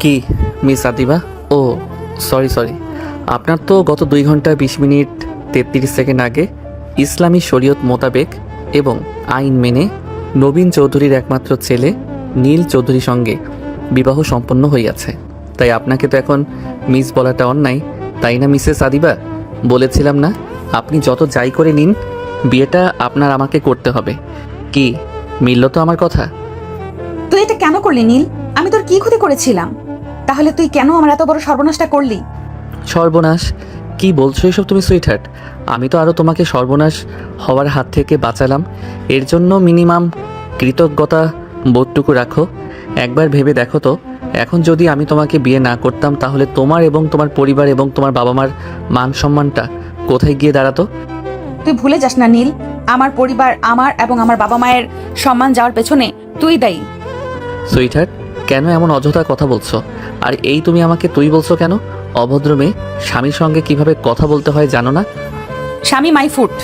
কি মিস আদিবা? ও সরি, আপনার তো গত 2 ঘন্টা 20 মিনিট 33 সেকেন্ড আগে ইসলামী শরীয়ত মোতাবেক এবং আইন মেনে নবীন চৌধুরীর একমাত্র ছেলে নীল চৌধুরীর সঙ্গে বিবাহ সম্পন্ন হইয়াছে। তাই আপনাকে তো এখন মিস বলাটা অন্যায়, তাই না মিসেস আদিবা? বলেছিলাম না আপনি যত যাই করে নিন, বিয়েটা আপনার আমাকে করতে হবে। কি মিলল তো আমার কথা? তুই এটা কেন করলি নীল? আমি তোর কি ক্ষতি করেছিলাম? তাহলে তুই কেন আমার এত বড় সর্বনাশটা করলি? সর্বনাশ? কি বলছো এসব তুমি সুইটহার্ট? আমি তো আরও তোমাকে সর্বনাশ হওয়ার হাত থেকে বাঁচালাম। এর জন্য মিনিমাম কৃতজ্ঞতা বোধটুকু রাখো। একবার ভেবে দেখো তো, এখন যদি আমি তোমাকে বিয়ে না করতাম তাহলে তোমার এবং তোমার পরিবার এবং তোমার বাবা মার মান সম্মানটা কোথায় গিয়ে দাঁড়াতো? তুই ভুলে যাস না নীল, আমার পরিবার, আমার এবং আমার বাবা মায়ের সম্মান যাওয়ার পেছনে তুই দায়ী। সুইটহার্ট, কেন এমন অযথা কথা বলছো? আর এই তুমি আমাকে তুই বলছো কেন? অভদ্র মেয়ে, স্বামীর সঙ্গে কিভাবে কথা বলতে হয় জানো না? স্বামী মাই ফুট।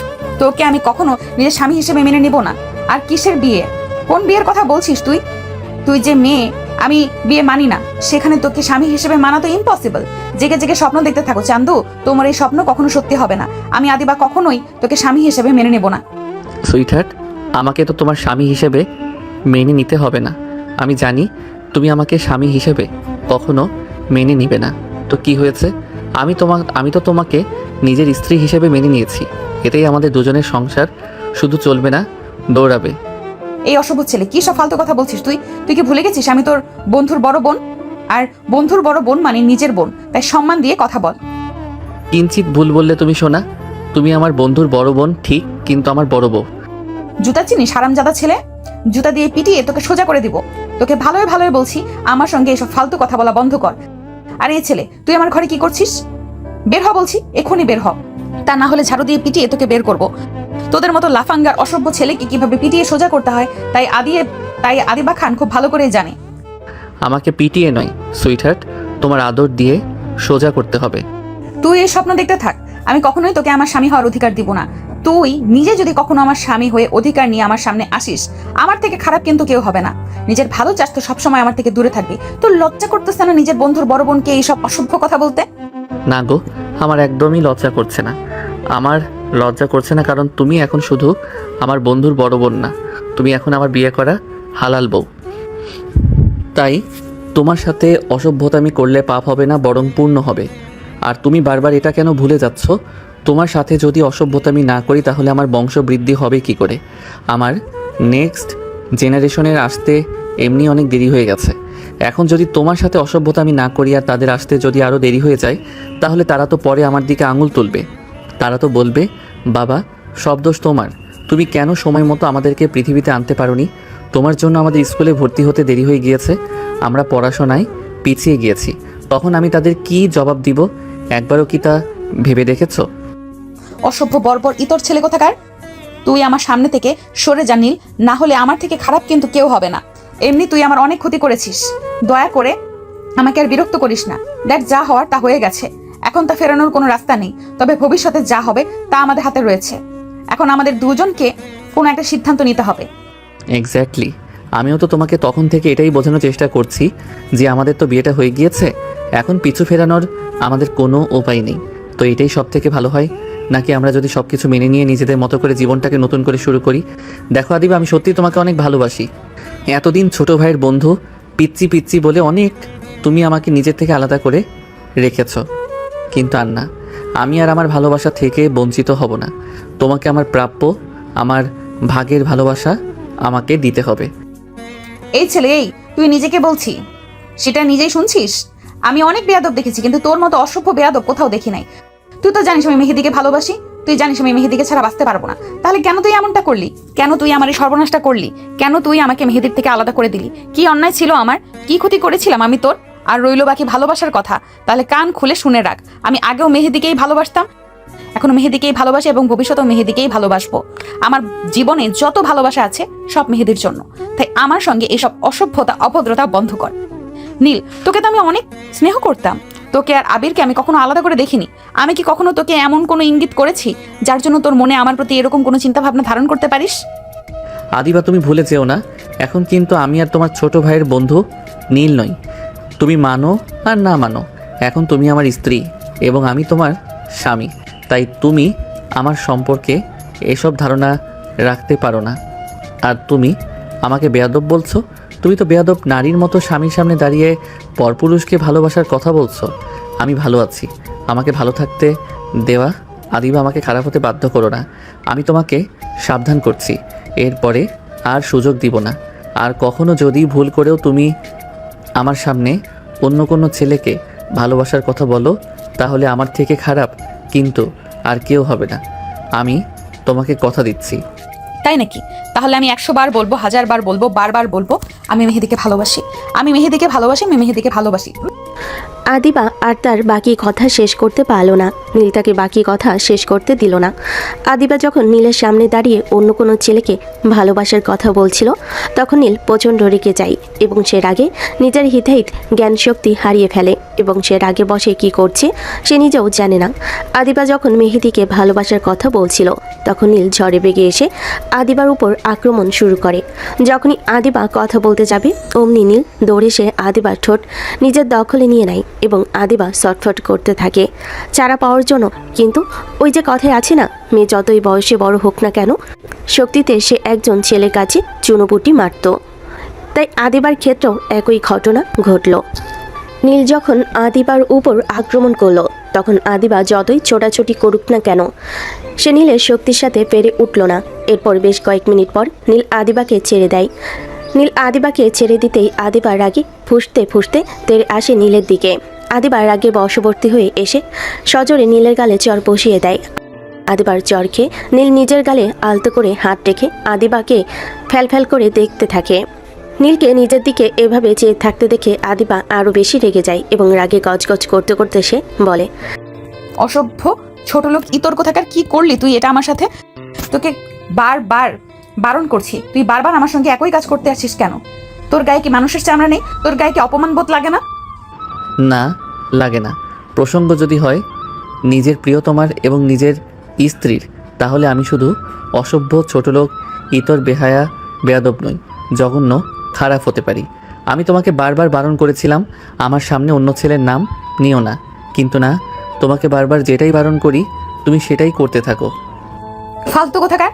তোকে আমি কখনো নিজের স্বামী হিসেবে মেনে নিব না। আর কিসের বিয়ে? কোন বিয়ের কথা বলছিস তুই? তুই যে মেয়ে, আমি বিয়ে মানি না, সেখানে তোকে স্বামী হিসেবে মানা তো ইম্পসিবল। জেগে জেগে স্বপ্ন দেখতে থাকো চান্দু, তোমার এই স্বপ্ন কখনো সত্যি হবে না। আমি আদিবা কখনোই তোকে স্বামী হিসেবে মেনে নেব না। সুইটহার্ট, আমাকে তো তোমার স্বামী হিসেবে মেনে নিতে হবে না। আমি জানি তুমি আমাকে স্বামী হিসেবে কখনো মেনে নিবে না। তো কি হয়েছে? আমি তো তোমাকে নিজের স্ত্রী হিসেবে মেনে নিয়েছি। এতেই আমাদের দুজনের সংসার শুধু চলবে না, দৌড়াবে। এই অসভ্য ছেলে, কি সব ফালতু কথা বলছিস তুই? তুই কি ভুলে গেছিস আমি তোর বন্ধুর বড় বোন? আর বন্ধুর বড় বোন মানে নিজের বোন, তাই সম্মান দিয়ে কথা বল। কিঞ্চিত ভুল বললে তুমি শোনা। তুমি আমার বন্ধুর বড় বোন ঠিক, কিন্তু আমার বড় বউ। জুতা চিনিস হারামজাদা ছেলে? জুতা দিয়ে পিটিয়ে তোকে সোজা করে দিব। তোকে ভালোই ভালোই বলছি, আমার সঙ্গে এসব ফালতু কথা বলা বন্ধ কর। আর এই ছেলে, তুই আমার ঘরে কি করছিস? বের হ বলছি, এক্ষুনি বের হ। তা না হলে ঝাড়ু দিয়ে পিটিয়ে তোকে বের করব। তোদের মতো লাফাঙ্গার অসভ্য ছেলেকে কিভাবে পিটিয়ে সোজা করতে হয় তাই আদিবা খান খুব ভালো করেই জানে। আমাকে পিটিয়ে নয় সুইটহার্ট, তোমার আদর দিয়ে সোজা করতে হবে। তুই এই স্বপ্ন দেখতে থাক, আমি কখনোই তোকে আমার স্বামী হওয়ার অধিকার দিব না। তুই নিজে যদি কখনো আমার স্বামী হয়ে অধিকার নিয়ে আমার সামনে আসিস, আমার থেকে খারাপ কিন্তু কেউ হবে না। নিজের ভালো চাস তো সবসময় আমার থেকে দূরে থাকবি। তোর লজ্জা করতেছে না নিজের বন্ধুর বড় বোনকে এইসব অসভ্য কথা বলতে? না গো, আমার একদমই লজ্জা করছে না। আমার লজ্জা করছে না কারণ তুমি এখন শুধু আমার বন্ধুর বড় বোন না, তুমি এখন আমার বিয়ে করা হালাল বউ। তাই তোমার সাথে অসভ্যতামি করলে পাপ হবে না, বরং পূর্ণ হবে। আর তুমি বারবার এটা কেন ভুলে যাচ্ছ? তোমার সাথে যদি অসভ্যতামি না করি তাহলে আমার বংশ বৃদ্ধি হবে কি করে? আমার নেক্সট জেনারেশনের আসতে এমনি অনেক দেরি হয়ে গেছে। এখন যদি তোমার সাথে অসভ্যতামি না করি আর তাদের আসতে যদি আরও দেরি হয়ে যায়, তাহলে তারা তো পরে আমার দিকে আঙুল তুলবে। তারা তো বলবে, বাবা সব দোষ তোমার, তুমি কেন সময় মতো আমাদেরকে পৃথিবীতে আনতে পারোনি? তোমার জন্য আমাদের স্কুলে ভর্তি হতে দেরি হয়ে গিয়েছে, আমরা পড়াশোনায় পিছিয়ে গিয়েছি। তখন আমি তাদের কি জবাব দিব? একবারও কি তা ভেবে দেখেছো? অসভ্য বর্বর ইতর ছেলে কোথাকার! তুই আমার সামনে থেকে সরে যা নীল, না হলে আমার থেকে খারাপ কিন্তু কেউ হবে না। এমনি তুই আমার অনেক ক্ষতি করেছিস, দয়া করে আমাকে আর বিরক্ত করিস না। দেখ, যা হওয়ার তা হয়ে গেছে, এখন তা ফেরানোর কোনো রাস্তা নেই। তবে ভবিষ্যতে যা হবে তা আমাদের হাতে রয়েছে। এখন আমাদের দুজনকে কোনো একটা সিদ্ধান্ত নিতে হবে। এক্স্যাক্টলি, আমিও তো তোমাকে তখন থেকে এটাই বোঝানোর চেষ্টা করছি যে আমাদের তো বিয়েটা হয়ে গিয়েছে, এখন পিছু ফেরানোর আমাদের কোনো উপায় নেই। তো এটাই সব থেকে ভালো হয়, নাকি আমরা যদি সব কিছু মেনে নিয়ে নিজেদের মতো করে জীবনটাকে নতুন করে শুরু করি? দেখো আদিবা, আমি সত্যিই তোমাকে অনেক ভালোবাসি। এতদিন ছোট ভাইয়ের বন্ধু পিচ্চি পিচ্চি বলে অনেক তুমি আমাকে নিজের থেকে আলাদা করে রেখেছ, কিন্তু আর না, আমি আর আমার ভালোবাসা থেকে বঞ্চিত হব না। তোমাকে আমার প্রাপ্য, আমার ভাগের ভালোবাসা আমাকে দিতে হবে। এই ছেলে, এই তুই নিজেকে বলছি, সেটা নিজেই শুনছিস? আমি অনেক বেয়াদব দেখেছি, কিন্তু তোর মতো অসভ্য বেয়াদব কোথাও দেখি নাই। তুই তো জানিস আমি মেহেদিকে ভালোবাসি, তুই জানিস আমি মেহেদিকে ছাড়া বাঁচতে পারবো না। তাহলে কেন তুই এমনটা করলি? কেন তুই আমার এই সর্বনাশটা করলি? কেন তুই আমাকে মেহেদির থেকে আলাদা করে দিলি? কি অন্যায় ছিল আমার? কি ক্ষতি করেছিলাম আমি তোর? আর রইল বাকি ভালোবাসার কথা, তাহলে কান খুলে শুনে রাখ। আমি আগেও মেহেদিকেই ভালোবাসতাম, এখনো মেহেদিকেই ভালোবাসি এবং ভবিষ্যতেও মেহেদিকেই ভালোবাসবো। আমার জীবনে যত ভালোবাসা আছে সব মেহেদির জন্য। তাই আমার সঙ্গে এইসব অসভ্যতা অভদ্রতা বন্ধ কর। নীল, তোকে তো আমি অনেক স্নেহ করতাম, তোকে আর আবিরকে আমি কখনো আলাদা করে দেখিনি। আমি কি কখনো তোকে এমন কোনো ইঙ্গিত করেছি যার জন্য তোর মনে আমার প্রতি এরকম কোনো চিন্তা ভাবনা ধারণ করতে পারিস? আদিবা, তুমি ভুলে যেও না, এখন কিন্তু আমি আর তোমার ছোট ভাইয়ের বন্ধু নীল নই। তুমি মানো আর না মানো, এখন তুমি আমার স্ত্রী এবং আমি তোমার স্বামী। তাই তুমি আমার সম্পর্কে এসব ধারণা রাখতে পারো না। আর তুমি আমাকে বেয়াদব বলছো? তুমি তো বেয়াদব নারীর মতো স্বামীর সামনে দাঁড়িয়ে পরপুরুষকে ভালোবাসার কথা বলছো। আমি ভালো আছি, আমাকে ভালো থাকতে দেওয়া। আদিবা, আমাকে খারাপ হতে বাধ্য করো না। আমি তোমাকে সাবধান করছি, এরপরে আর সুযোগ দিব না। আর কখনো যদি ভুল করেও তুমি আমার সামনে অন্য কোনো ছেলেকে ভালোবাসার কথা বলো, তাহলে আমার থেকে খারাপ কিন্তু আর কেউ হবে না। আমি তোমাকে কথা দিচ্ছি। তাই নাকি? তাহলে আমি 100 বার বলবো, 1000 বার বলবো, বারবার বলবো, আমি মেহেদিকে ভালোবাসি, আমি মেহেদিকে ভালোবাসি, আমি মেহেদিকে ভালোবাসি। আদিবা আর তার বাকি কথা শেষ করতে পারল না। নীল তাকে বাকি কথা শেষ করতে দিল না। আদিবা যখন নীলের সামনে দাঁড়িয়ে অন্য কোনো ছেলেকে ভালোবাসার কথা বলছিল, তখন নীল প্রচণ্ড রেগে যায় এবং সে রাগে নিজের হিতাহিত জ্ঞান শক্তি হারিয়ে ফেলে এবং সে রাগে বসে কি করছে সে নিজেও জানে না। আদিবা যখন মেহেদিকে ভালোবাসার কথা বলছিল, তখন নীল ঝড়ে বেগে এসে আদিবার উপর আক্রমণ শুরু করে। যখনই আদিবা কথা বলতে যাবে, অমনি নীল দৌড়ে সে আদিবার ঠোঁট নিজের দখলে নিয়ে নেয় এবং আদিবা ছটফট করতে থাকে চারা পাওয়ার জন্য। কিন্তু ওই যে কথায় আছে না, মেয়ে যতই বয়সে বড় হোক না কেন, শক্তিতে সে একজন ছেলের কাছে চুনোপুটি মারত। তাই আদিবার ক্ষেত্রেও একই ঘটনা ঘটল। নীল যখন আদিবার উপর আক্রমণ করলো, তখন আদিবা যতই ছোটাছুটি করুক না কেন, সে নীলের শক্তির সাথে পেরে উঠল না। এরপর বেশ কয়েক মিনিট পর নীল আদিবাকে ছেড়ে দেয়। নীল আদিবাকে ছেড়ে দিতেই আদিবা রাগে ফুঁসতে ফুঁসতে তেড়ে আসে নীলের দিকে। আদিবা রাগে বশবর্তী হয়ে এসে সজোরে নীলের গালে চর বসিয়ে দেয়। আদিবার চর খেয়ে নীল নিজের গালে আলতো করে হাত রেখে আদিবাকে ফ্যালফ্যাল করে দেখতে থাকে। নীলকে নিজের দিকে এভাবে চেয়ে থাকতে দেখে আদিবা আরও বেশি রেগে যায় এবং রাগে গজগজ করতে করতে সে বলে, অসভ্য ছোট লোক ইতর কোথাকার, কি করলি তুই এটা আমার সাথে? তোকে বারবার বারণ করছি, তুই বারবার আমার সঙ্গে একই কাজ করতে আসছিস কেন? তোর গায়ে কি মানুষের চামড়া নেই? তোর গায়ে কি অপমান বোধ লাগে না? না, লাগে না। প্রসঙ্গ যদি হয় নিজের প্রিয়তমার এবং নিজের স্ত্রীর, তাহলে আমি শুধু অসভ্য, ছোটলোক, ইতর, বেহায়া, বেয়াদব নই, জঘন্য, খারাপ হতে পারি। আমি তোমাকে বারবার বারণ করেছিলাম আমার সামনে অন্য ছেলের নাম নিও না, কিন্তু না, তোমাকে বারবার যেটাই বারণ করি তুমি সেটাই করতে থাকো। ফালতু কোথাকার!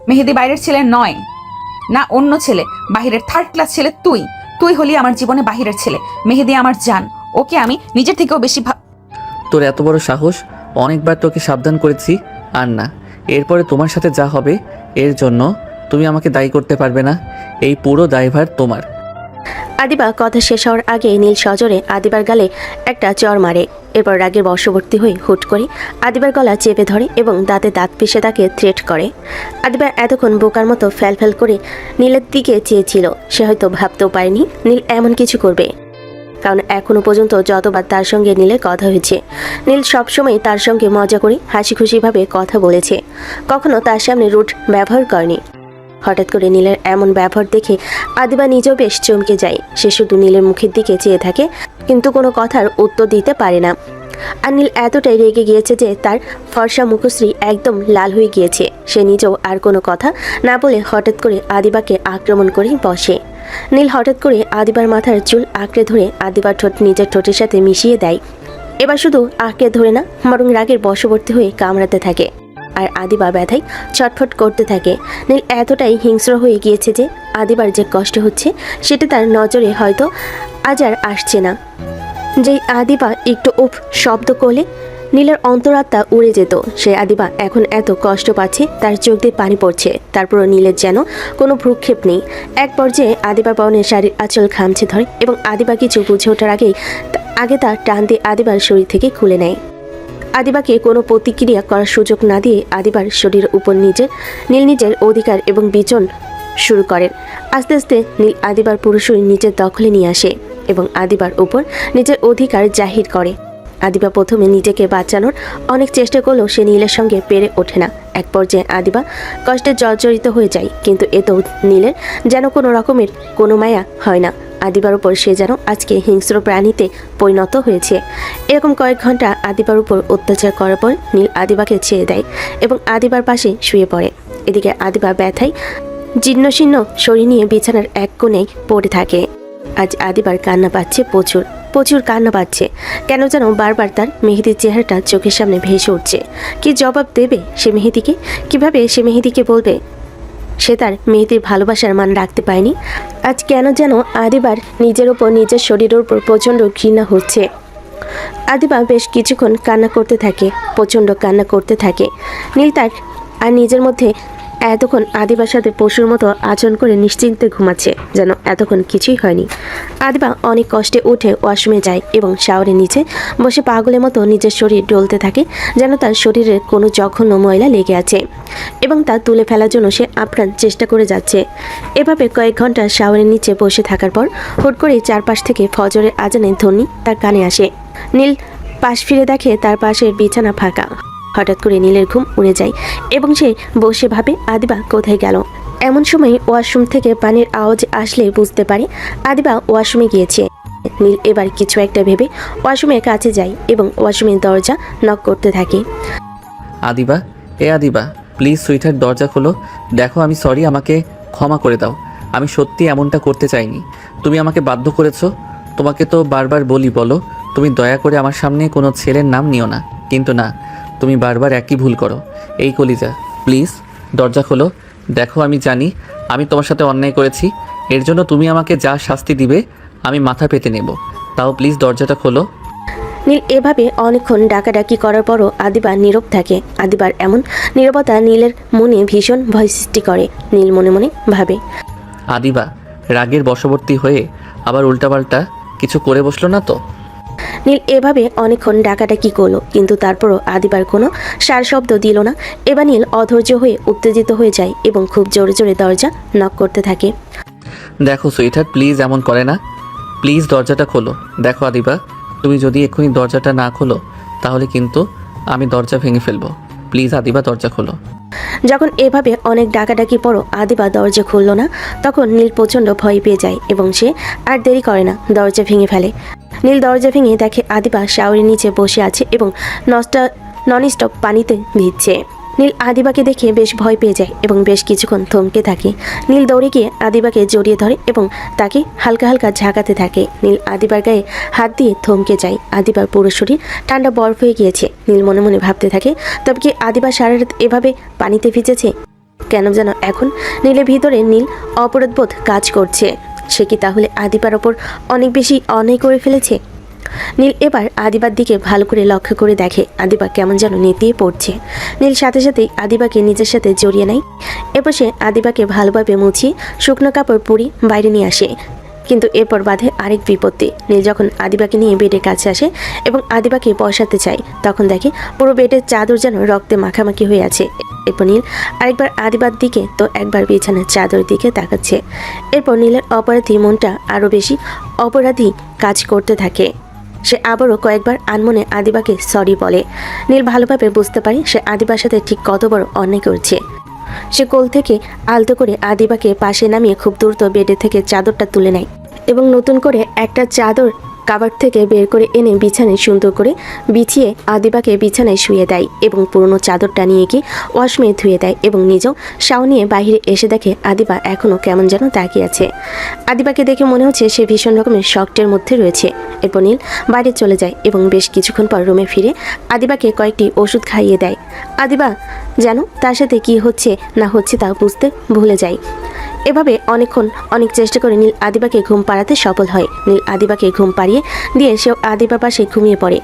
মেহেদি বাইরের ছেলে নয়, না অন্য ছেলে, বাহিরের থার্ড ক্লাস ছেলে তুই। তুই হলি আমার জীবনে বাহিরের ছেলে। মেহেদি আমার জান, ওকে আমি নিজের থেকেও বেশি তোর এত বড় সাহস! অনেকবার তোকে সাবধান করেছি, আর না, এরপরে তোমার সাথে যা হবে এর জন্য তুমি আমাকে দায়ী করতে পারবে না। এই পুরো দায়ভার তোমার। আদিবা কথা শেষ হওয়ার আগে নীল সজোরে আদিবার গালে একটা চর মারে। এরপর রাগের বশবর্তী হয়ে হুট করে আদিবার গলা চেপে ধরে এবং দাঁতে দাঁত পিষে তাকে থ্রেট করে। আদিবা এতক্ষণ বোকার মতো ফ্যালফ্যাল করে নীলের দিকে চেয়েছিল। সে হয়তো ভাবতেও পারেনি নীল এমন কিছু করবে, কারণ এখনো পর্যন্ত যতবার তার সঙ্গে নীলের কথা হয়েছে, নীল সবসময় তার সঙ্গে মজা করে হাসি খুশিভাবে কথা বলেছে, কখনো তার সামনে রুট ব্যবহার করেনি। হঠাৎ করে নীলের এমন ব্যবহার দেখে আদিবা নিজেও বেশ চমকে যায়। সে শুধু নীলের মুখের দিকে চেয়ে থাকে, কিন্তু কোনো কথার উত্তর দিতে পারে না। আর নীল এতটাই রেগে গিয়েছে যে তার ফর্সা মুখশ্রী একদম লাল হয়ে গিয়েছে। সে নিজেও আর কোনো কথা না বলে হঠাৎ করে আদিবাকে আক্রমণ করে বসে। নীল হঠাৎ করে আদিবার মাথার চুল আঁকড়ে ধরে আদিবার ঠোঁট নিজের ঠোঁটের সাথে মিশিয়ে দেয়। এবার শুধু আঁকড়ে ধরে না, বরং রাগের বশবর্তী হয়ে কামড়াতে থাকে। আর আদিবা ব্যথায় ছটফট করতে থাকে। নীল এতটাই হিংস্র হয়ে গিয়েছে যে আদিবার যে কষ্ট হচ্ছে সেটা তার নজরে হয়তো আজ আর আসছে না। যেই আদিবা একটু উফ শব্দ করলে নীলের অন্তরাত্মা উড়ে যেত। সে আদিবা এখন এত কষ্ট পাচ্ছে, তার চোখ দিয়ে পানি পড়ছে, তারপরও নীলের যেন কোনো ভ্রুক্ষেপ নেই। এক পর্যায়ে আদিবার পরনের শাড়ির আঁচল খামছে ধরে এবং আদিবা কিছু বুঝে ওঠার আগে তার টান দিয়ে আদিবার শরীর থেকে খুলে নেয়। আদিবাকে কোনো প্রতিক্রিয়া করার সুযোগ না দিয়ে আদিবার শরীরের উপর নীল নিজের অধিকার এবং বিচন শুরু করেন। আস্তে আস্তে নীল আদিবার পুরো শরীর নিজের দখলে নিয়ে আসে এবং আদিবার উপর নিজের অধিকার জাহির করে। আদিবা প্রথমে নিজেকে বাঁচানোর অনেক চেষ্টা করলেও সে নীলের সঙ্গে পেরে ওঠে না। এক পর্যায়ে আদিবা কষ্টে জর্জরিত হয়ে যায়, কিন্তু এতেও নীলের যেন কোনো রকমের কোনো মায়া হয় না। আদিবার উপর সে যেন আজকে হিংস্র প্রাণীতে পরিণত হয়েছে। এরকম কয়েক ঘন্টা আদিবার উপর অত্যাচার করার পর নীল আদিবাকে ছেড়ে দেয় এবং আদিবার পাশে শুয়ে পড়ে। এদিকে আদিবা ব্যথায় জীর্ণশীর্ণ শরীর নিয়ে বিছানার এক কোণেই পড়ে থাকে। আজ আদিবার কান্না পাচ্ছে প্রচুর। প্রচুর কান্না পাচ্ছে। কেন যেন বারবার তার মেহেদির চেহারাটা চোখের সামনে ভেসে উঠছে। কি জবাব দেবে সে মেহেদিকে? কিভাবে সে মেহেদিকে বলবে সে তার মেহেদির ভালোবাসার মান রাখতে পারেনি? আজ কেন যেন আদিবার নিজের ওপর, নিজের শরীরের উপর প্রচণ্ড ঘৃণা হচ্ছে। আদিবা বেশ কিছুক্ষণ কান্না করতে থাকে, প্রচণ্ড কান্না করতে থাকে। নীল তার আর নিজের মধ্যে এতক্ষণ আদিবার সাথে পশুর মতো আচরণ করে নিশ্চিন্তে ঘুমাচ্ছে, যেন এতক্ষণ কিছুই হয়নি। আদিবা অনেক কষ্টে উঠে ওয়াশরুমে যায় এবং শাওয়ারের নিচে বসে পাগলের মতো নিজের শরীর ডলতে থাকে, যেন তার শরীরে কোনো জঘন্য ময়লা লেগে আছে এবং তা তুলে ফেলার জন্য সে আপ্রাণ চেষ্টা করে যাচ্ছে। এভাবে কয়েক ঘন্টা শাওয়ারের নিচে বসে থাকার পর হুট করে চারপাশ থেকে ফজরের আজানের ধ্বনি তার কানে আসে। নীল পাশ ফিরে দেখে তার পাশের বিছানা ফাঁকা। হঠাৎ করে নীলের ঘুম উড়ে যায় এবং সে বসে ভাবে আদিবা কোথায় গেল। এমন সময় ওয়াশরুম থেকে পানির আওয়াজ আসলে বুঝতে পারে আদিবা ওয়াশরুমে গিয়েছে। নীল এবার কিছু একটা ভেবে ওয়াশরুমের কাছে যায় এবং ওয়াশরুমের দরজা নক করতে থাকে। আদিবা, আদিবা, প্লিজ সুইটার দরজা খোলো। দেখো আমি সরি, আমাকে ক্ষমা করে দাও। আমি সত্যি এমনটা করতে চাইনি। তুমি আমাকে বাধ্য করেছো। তোমাকে তো বারবার বলো তুমি দয়া করে আমার সামনে কোনো ছেলের নাম নিও না, কিন্তু না, তুমি বারবার একই ভুল করো। এই কলিজা, প্লিজ দরজা খোলো। দেখো আমি জানি আমি তোমার সাথে অন্যায় করেছি, এর জন্য তুমি আমাকে যা শাস্তি দিবে আমি মাথা পেতে নেব, তাও প্লিজ দরজাটা খোলো। নীল এভাবে অনেকক্ষণ ডাকাডাকি করার পরও আদিবা নীরব থাকে। আদিবার এমন নীরবতা নীলের মনে ভীষণ ভয় সৃষ্টি করে। নীল মনে মনে ভাবে, আদিবা রাগের বশবর্তী হয়ে আবার উল্টাপাল্টা কিছু করে বসলো না তো? নীল এভাবে অনেকক্ষণ ডাকাডাকি করলো, কিন্তু তারপরও আদিবার কোনো সার শব্দ দিল না। এবার নীল অধৈর্য হয়ে উত্তেজিত হয়ে যায় এবং খুব জোরে জোরে দরজা নক করতে থাকে। দেখো সুইটার, প্লিজ এমন করে না, প্লিজ দরজাটা খোলো। দেখো আদিবা, তুমি যদি এক্ষুনি দরজাটা না খোলো তাহলে কিন্তু আমি দরজা ভেঙে ফেলবো। প্লিজ আদিবা দরজা খোলো। যখন এভাবে অনেক ডাকাডাকি পরও আদিবা দরজা খুলল না, তখন নীল প্রচণ্ড ভয় পেয়ে যায় এবং সে আর দেরি করে না, দরজা ভেঙে ফেলে। নীল দরজা ভেঙে দেখে আদিবা শাওয়ারের নিচে বসে আছে এবং ননস্টপ পানিতে ভিজছে। নীল আদিবাকে দেখে বেশ ভয় পেয়ে যায় এবং বেশ কিছুক্ষণ থমকে থাকে। নীল দৌড়ে গিয়ে আদিবাকে জড়িয়ে ধরে এবং তাকে হালকা হালকা ঝাঁকাতে থাকে। নীল আদিবার গায়ে হাত দিয়ে থমকে যায়। আদিবার পুরো শরীর ঠান্ডা বরফ হয়ে গিয়েছে। নীল মনে মনে ভাবতে থাকে, তবে কি আদিবা সারা রাত এভাবে পানিতে ভিজেছে? কেন যেন এখন নীলের ভিতরে নীল অপরাধবোধ কাজ করছে। সে কি তাহলে আদিবার ওপর অনেক বেশি অন্যায় করে ফেলেছে? নীল এবার আদিবার দিকে ভালো করে লক্ষ্য করে দেখে আদিবা কেমন যেন নেতিয়ে পড়ছে। নীল সাথে সাথেই আদিবাকে নিজের সাথে জড়িয়ে নেয়। এরপর সে আদিবাকে ভালোভাবে মুছিয়ে শুকনো কাপড় পরিয়ে বাইরে নিয়ে আসে। কিন্তু এরপর বাধে আরেক বিপত্তি। নীল যখন আদিবাকে নিয়ে বেডের কাছে আসে এবং আদিবাকে বসাতে চায়, তখন দেখে পুরো বেডের চাদর যেন রক্তে মাখামাখি হয়ে আছে। এরপর নীল আরেকবার আদিবার দিকে তো একবার বিছানার চাদর দিকে তাকাচ্ছে। এরপর নীলের অপরাধী মনটা আরও বেশি অপরাধী কাজ করতে থাকে। সে আবারও কয়েকবার আনমনে আদিবাকে সরি বলে। নীল ভালোভাবে বুঝতে পারে সে আদিবার সাথে ঠিক কত বড় অন্যায় করছে। সে কোল থেকে আলতো করে আদিবাকে পাশে নামিয়ে খুব দ্রুত বেডে থেকে চাদরটা তুলে নেয় এবং নতুন করে একটা চাদর কাবার্ড থেকে বের করে এনে বিছানায় সুন্দর করে বিছিয়ে আদিবাকে বিছানায় শুয়ে দেয় এবং পুরনো চাদরটা নিয়ে গিয়ে ওয়াশরুমে ধুয়ে দেয় এবং নিজেও শাও নিয়ে বাইরে এসে দেখে আদিবা এখনও কেমন যেন তাকিয়ে আছে। আদিবাকে দেখে মনে হচ্ছে সে ভীষণ রকমের শকটের মধ্যে রয়েছে। এরপর নীল বাইরে চলে যায় এবং বেশ কিছুক্ষণ পর রুমে ফিরে আদিবাকে কয়েকটি ওষুধ খাইয়ে দেয়। আদিবা যেন তার সাথে কি হচ্ছে না হচ্ছে তা বুঝতে ভুলে যায়। এভাবে অনেকক্ষণ অনেক চেষ্টা করে নীল আদিবাকে ঘুম পাড়াতে সফল হয়। নীল আদিবাকে ঘুম পাড়িয়ে দিয়ে সেও আদিবার পাশে ঘুমিয়ে পড়ে।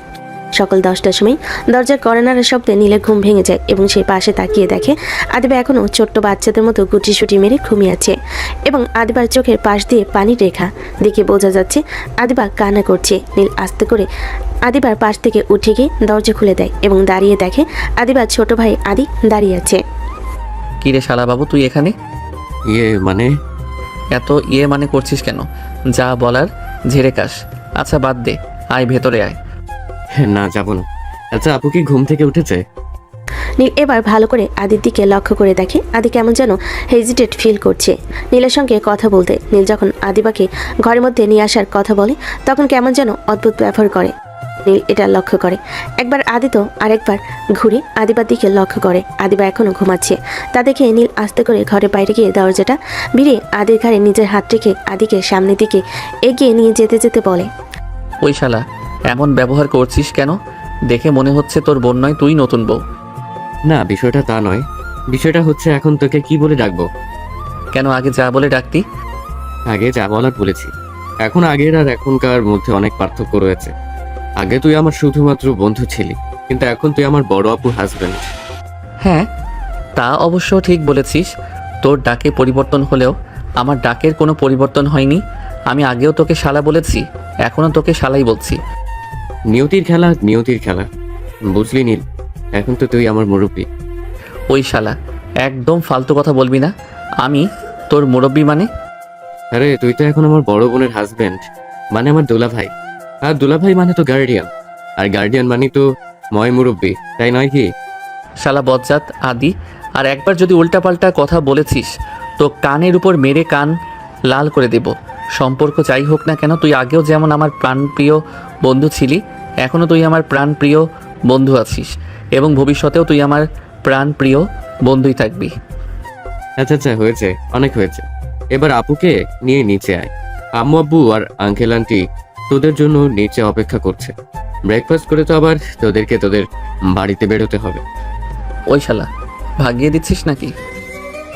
সকাল 10টার সময় দরজার কড়ানাড়ার শব্দে নীলের ঘুম ভেঙে যায় এবং সে পাশে তাকিয়ে দেখে আদিবা এখনও ছোট্ট বাচ্চাদের মতো গুটিসুটি মেরে ঘুমিয়ে আছে এবং আদিবার চোখের পাশ দিয়ে পানির রেখা দেখে বোঝা যাচ্ছে আদিবা কান্না করছে। নীল আস্তে করে আদিবার পাশ থেকে উঠে গিয়ে দরজা খুলে দেয় এবং দাঁড়িয়ে দেখে আদিবার ছোট ভাই আদি দাঁড়িয়ে আছে। কি রে শালা বাবু, তুই এখানে? মানে এত মানে করছিস কেন? যা বলার ঝেড়ে কাশ। আচ্ছা বাদ দে, আয় ভেতরে আয়। না, যাবো না। আচ্ছা, আপু কি ঘুম থেকে উঠেছে? নীল এবার ভালো করে আদির দিকে লক্ষ্য করে দেখে আদি কেমন যেন হেজিটেট ফিল করছে নীলের সঙ্গে কথা বলতে। নীল যখন আদিবাকে ঘরের মধ্যে নিয়ে আসার কথা বলে তখন কেমন যেন অদ্ভুত ব্যবহার করে। নীল এটা লক্ষ্য করে। একবার আদি তো আরেকবার ঘুরে আদিবার দিকে লক্ষ্য করে। আদিবা এখনও ঘুমাচ্ছে। তা দেখে নীল আস্তে করে ঘরের বাইরে গিয়ে দরজাটা ভিড়ে আদির ঘাড়ে নিজের হাত রেখে আদিকে সামনের দিকে এগিয়ে নিয়ে যেতে যেতে বলে, ওই শালা, এমন ব্যবহার করছিস কেন? দেখে মনে হচ্ছে তোর বোন নয়, তুই নতুন বউ। না, বিষয়টা তা নয়। বিষয়টা হচ্ছে এখন তোকে কি বলে ডাকবো? কেন আগে যা বলে ডাকতি? আগে যা বলার বলেছি। এখন আগের আর এখনকার মধ্যে অনেক পার্থক্য রয়েছে। আগে তুই আমার শুধুমাত্র বন্ধু ছিলি, কিন্তু এখন তুই আমার বড় আপুর হাজবেন্ড। হ্যাঁ, তা অবশ্য ঠিক বলেছিস। তোর ডাকে পরিবর্তন হলেও আমার ডাকের কোনো পরিবর্তন হয়নি। আমি আগেও তোকে শালা বলেছি, এখনও তোকে শালাই বলছি। নিয়তির খেলা নিয়তির খেলা, বুঝলি নীল? এখন তো তুই আমার মুরব্বী। ওই শালা, একদম ফালতু কথা বলবি না। আমি তোর মুরব্বি মানে? আরে তুই তো এখন আমার বড় বোনের হাজবেন্ড, মানে আমার দুলাভাই। আর দুলাভাই মানে তো গার্ডিয়ান, আর গার্ডিয়ান মানে তো ময় মুরব্বী, তাই নয় কি? শালা বজ্জাত আদি, আর একবার যদি উল্টাপাল্টা কথা বলেছিস তো কানের উপর মেরে কান লাল করে দেব। সম্পর্ক যাই হোক না কেন, তুই আগেও যেমন আমার প্রাণপ্রিয় বন্ধু ছিলি, এখনও তুই আমার প্রাণপ্রিয় বন্ধু আছিস, এবং ভবিষ্যতেও তুই আমার প্রাণপ্রিয় বন্ধুই থাকবি। আচ্ছা আচ্ছা, হয়েছে, অনেক হয়েছে। এবার আপুকে নিয়ে নিচে আয়। আম্মু আব্বু আর আঙ্কেল আন্টি তোদের জন্য নিচে অপেক্ষা করছে। ব্রেকফাস্ট করে তো আবার তোদেরকে তোদের বাড়িতে বেরোতে হবে। ওই শালা, ভাগিয়ে দিচ্ছিস নাকি?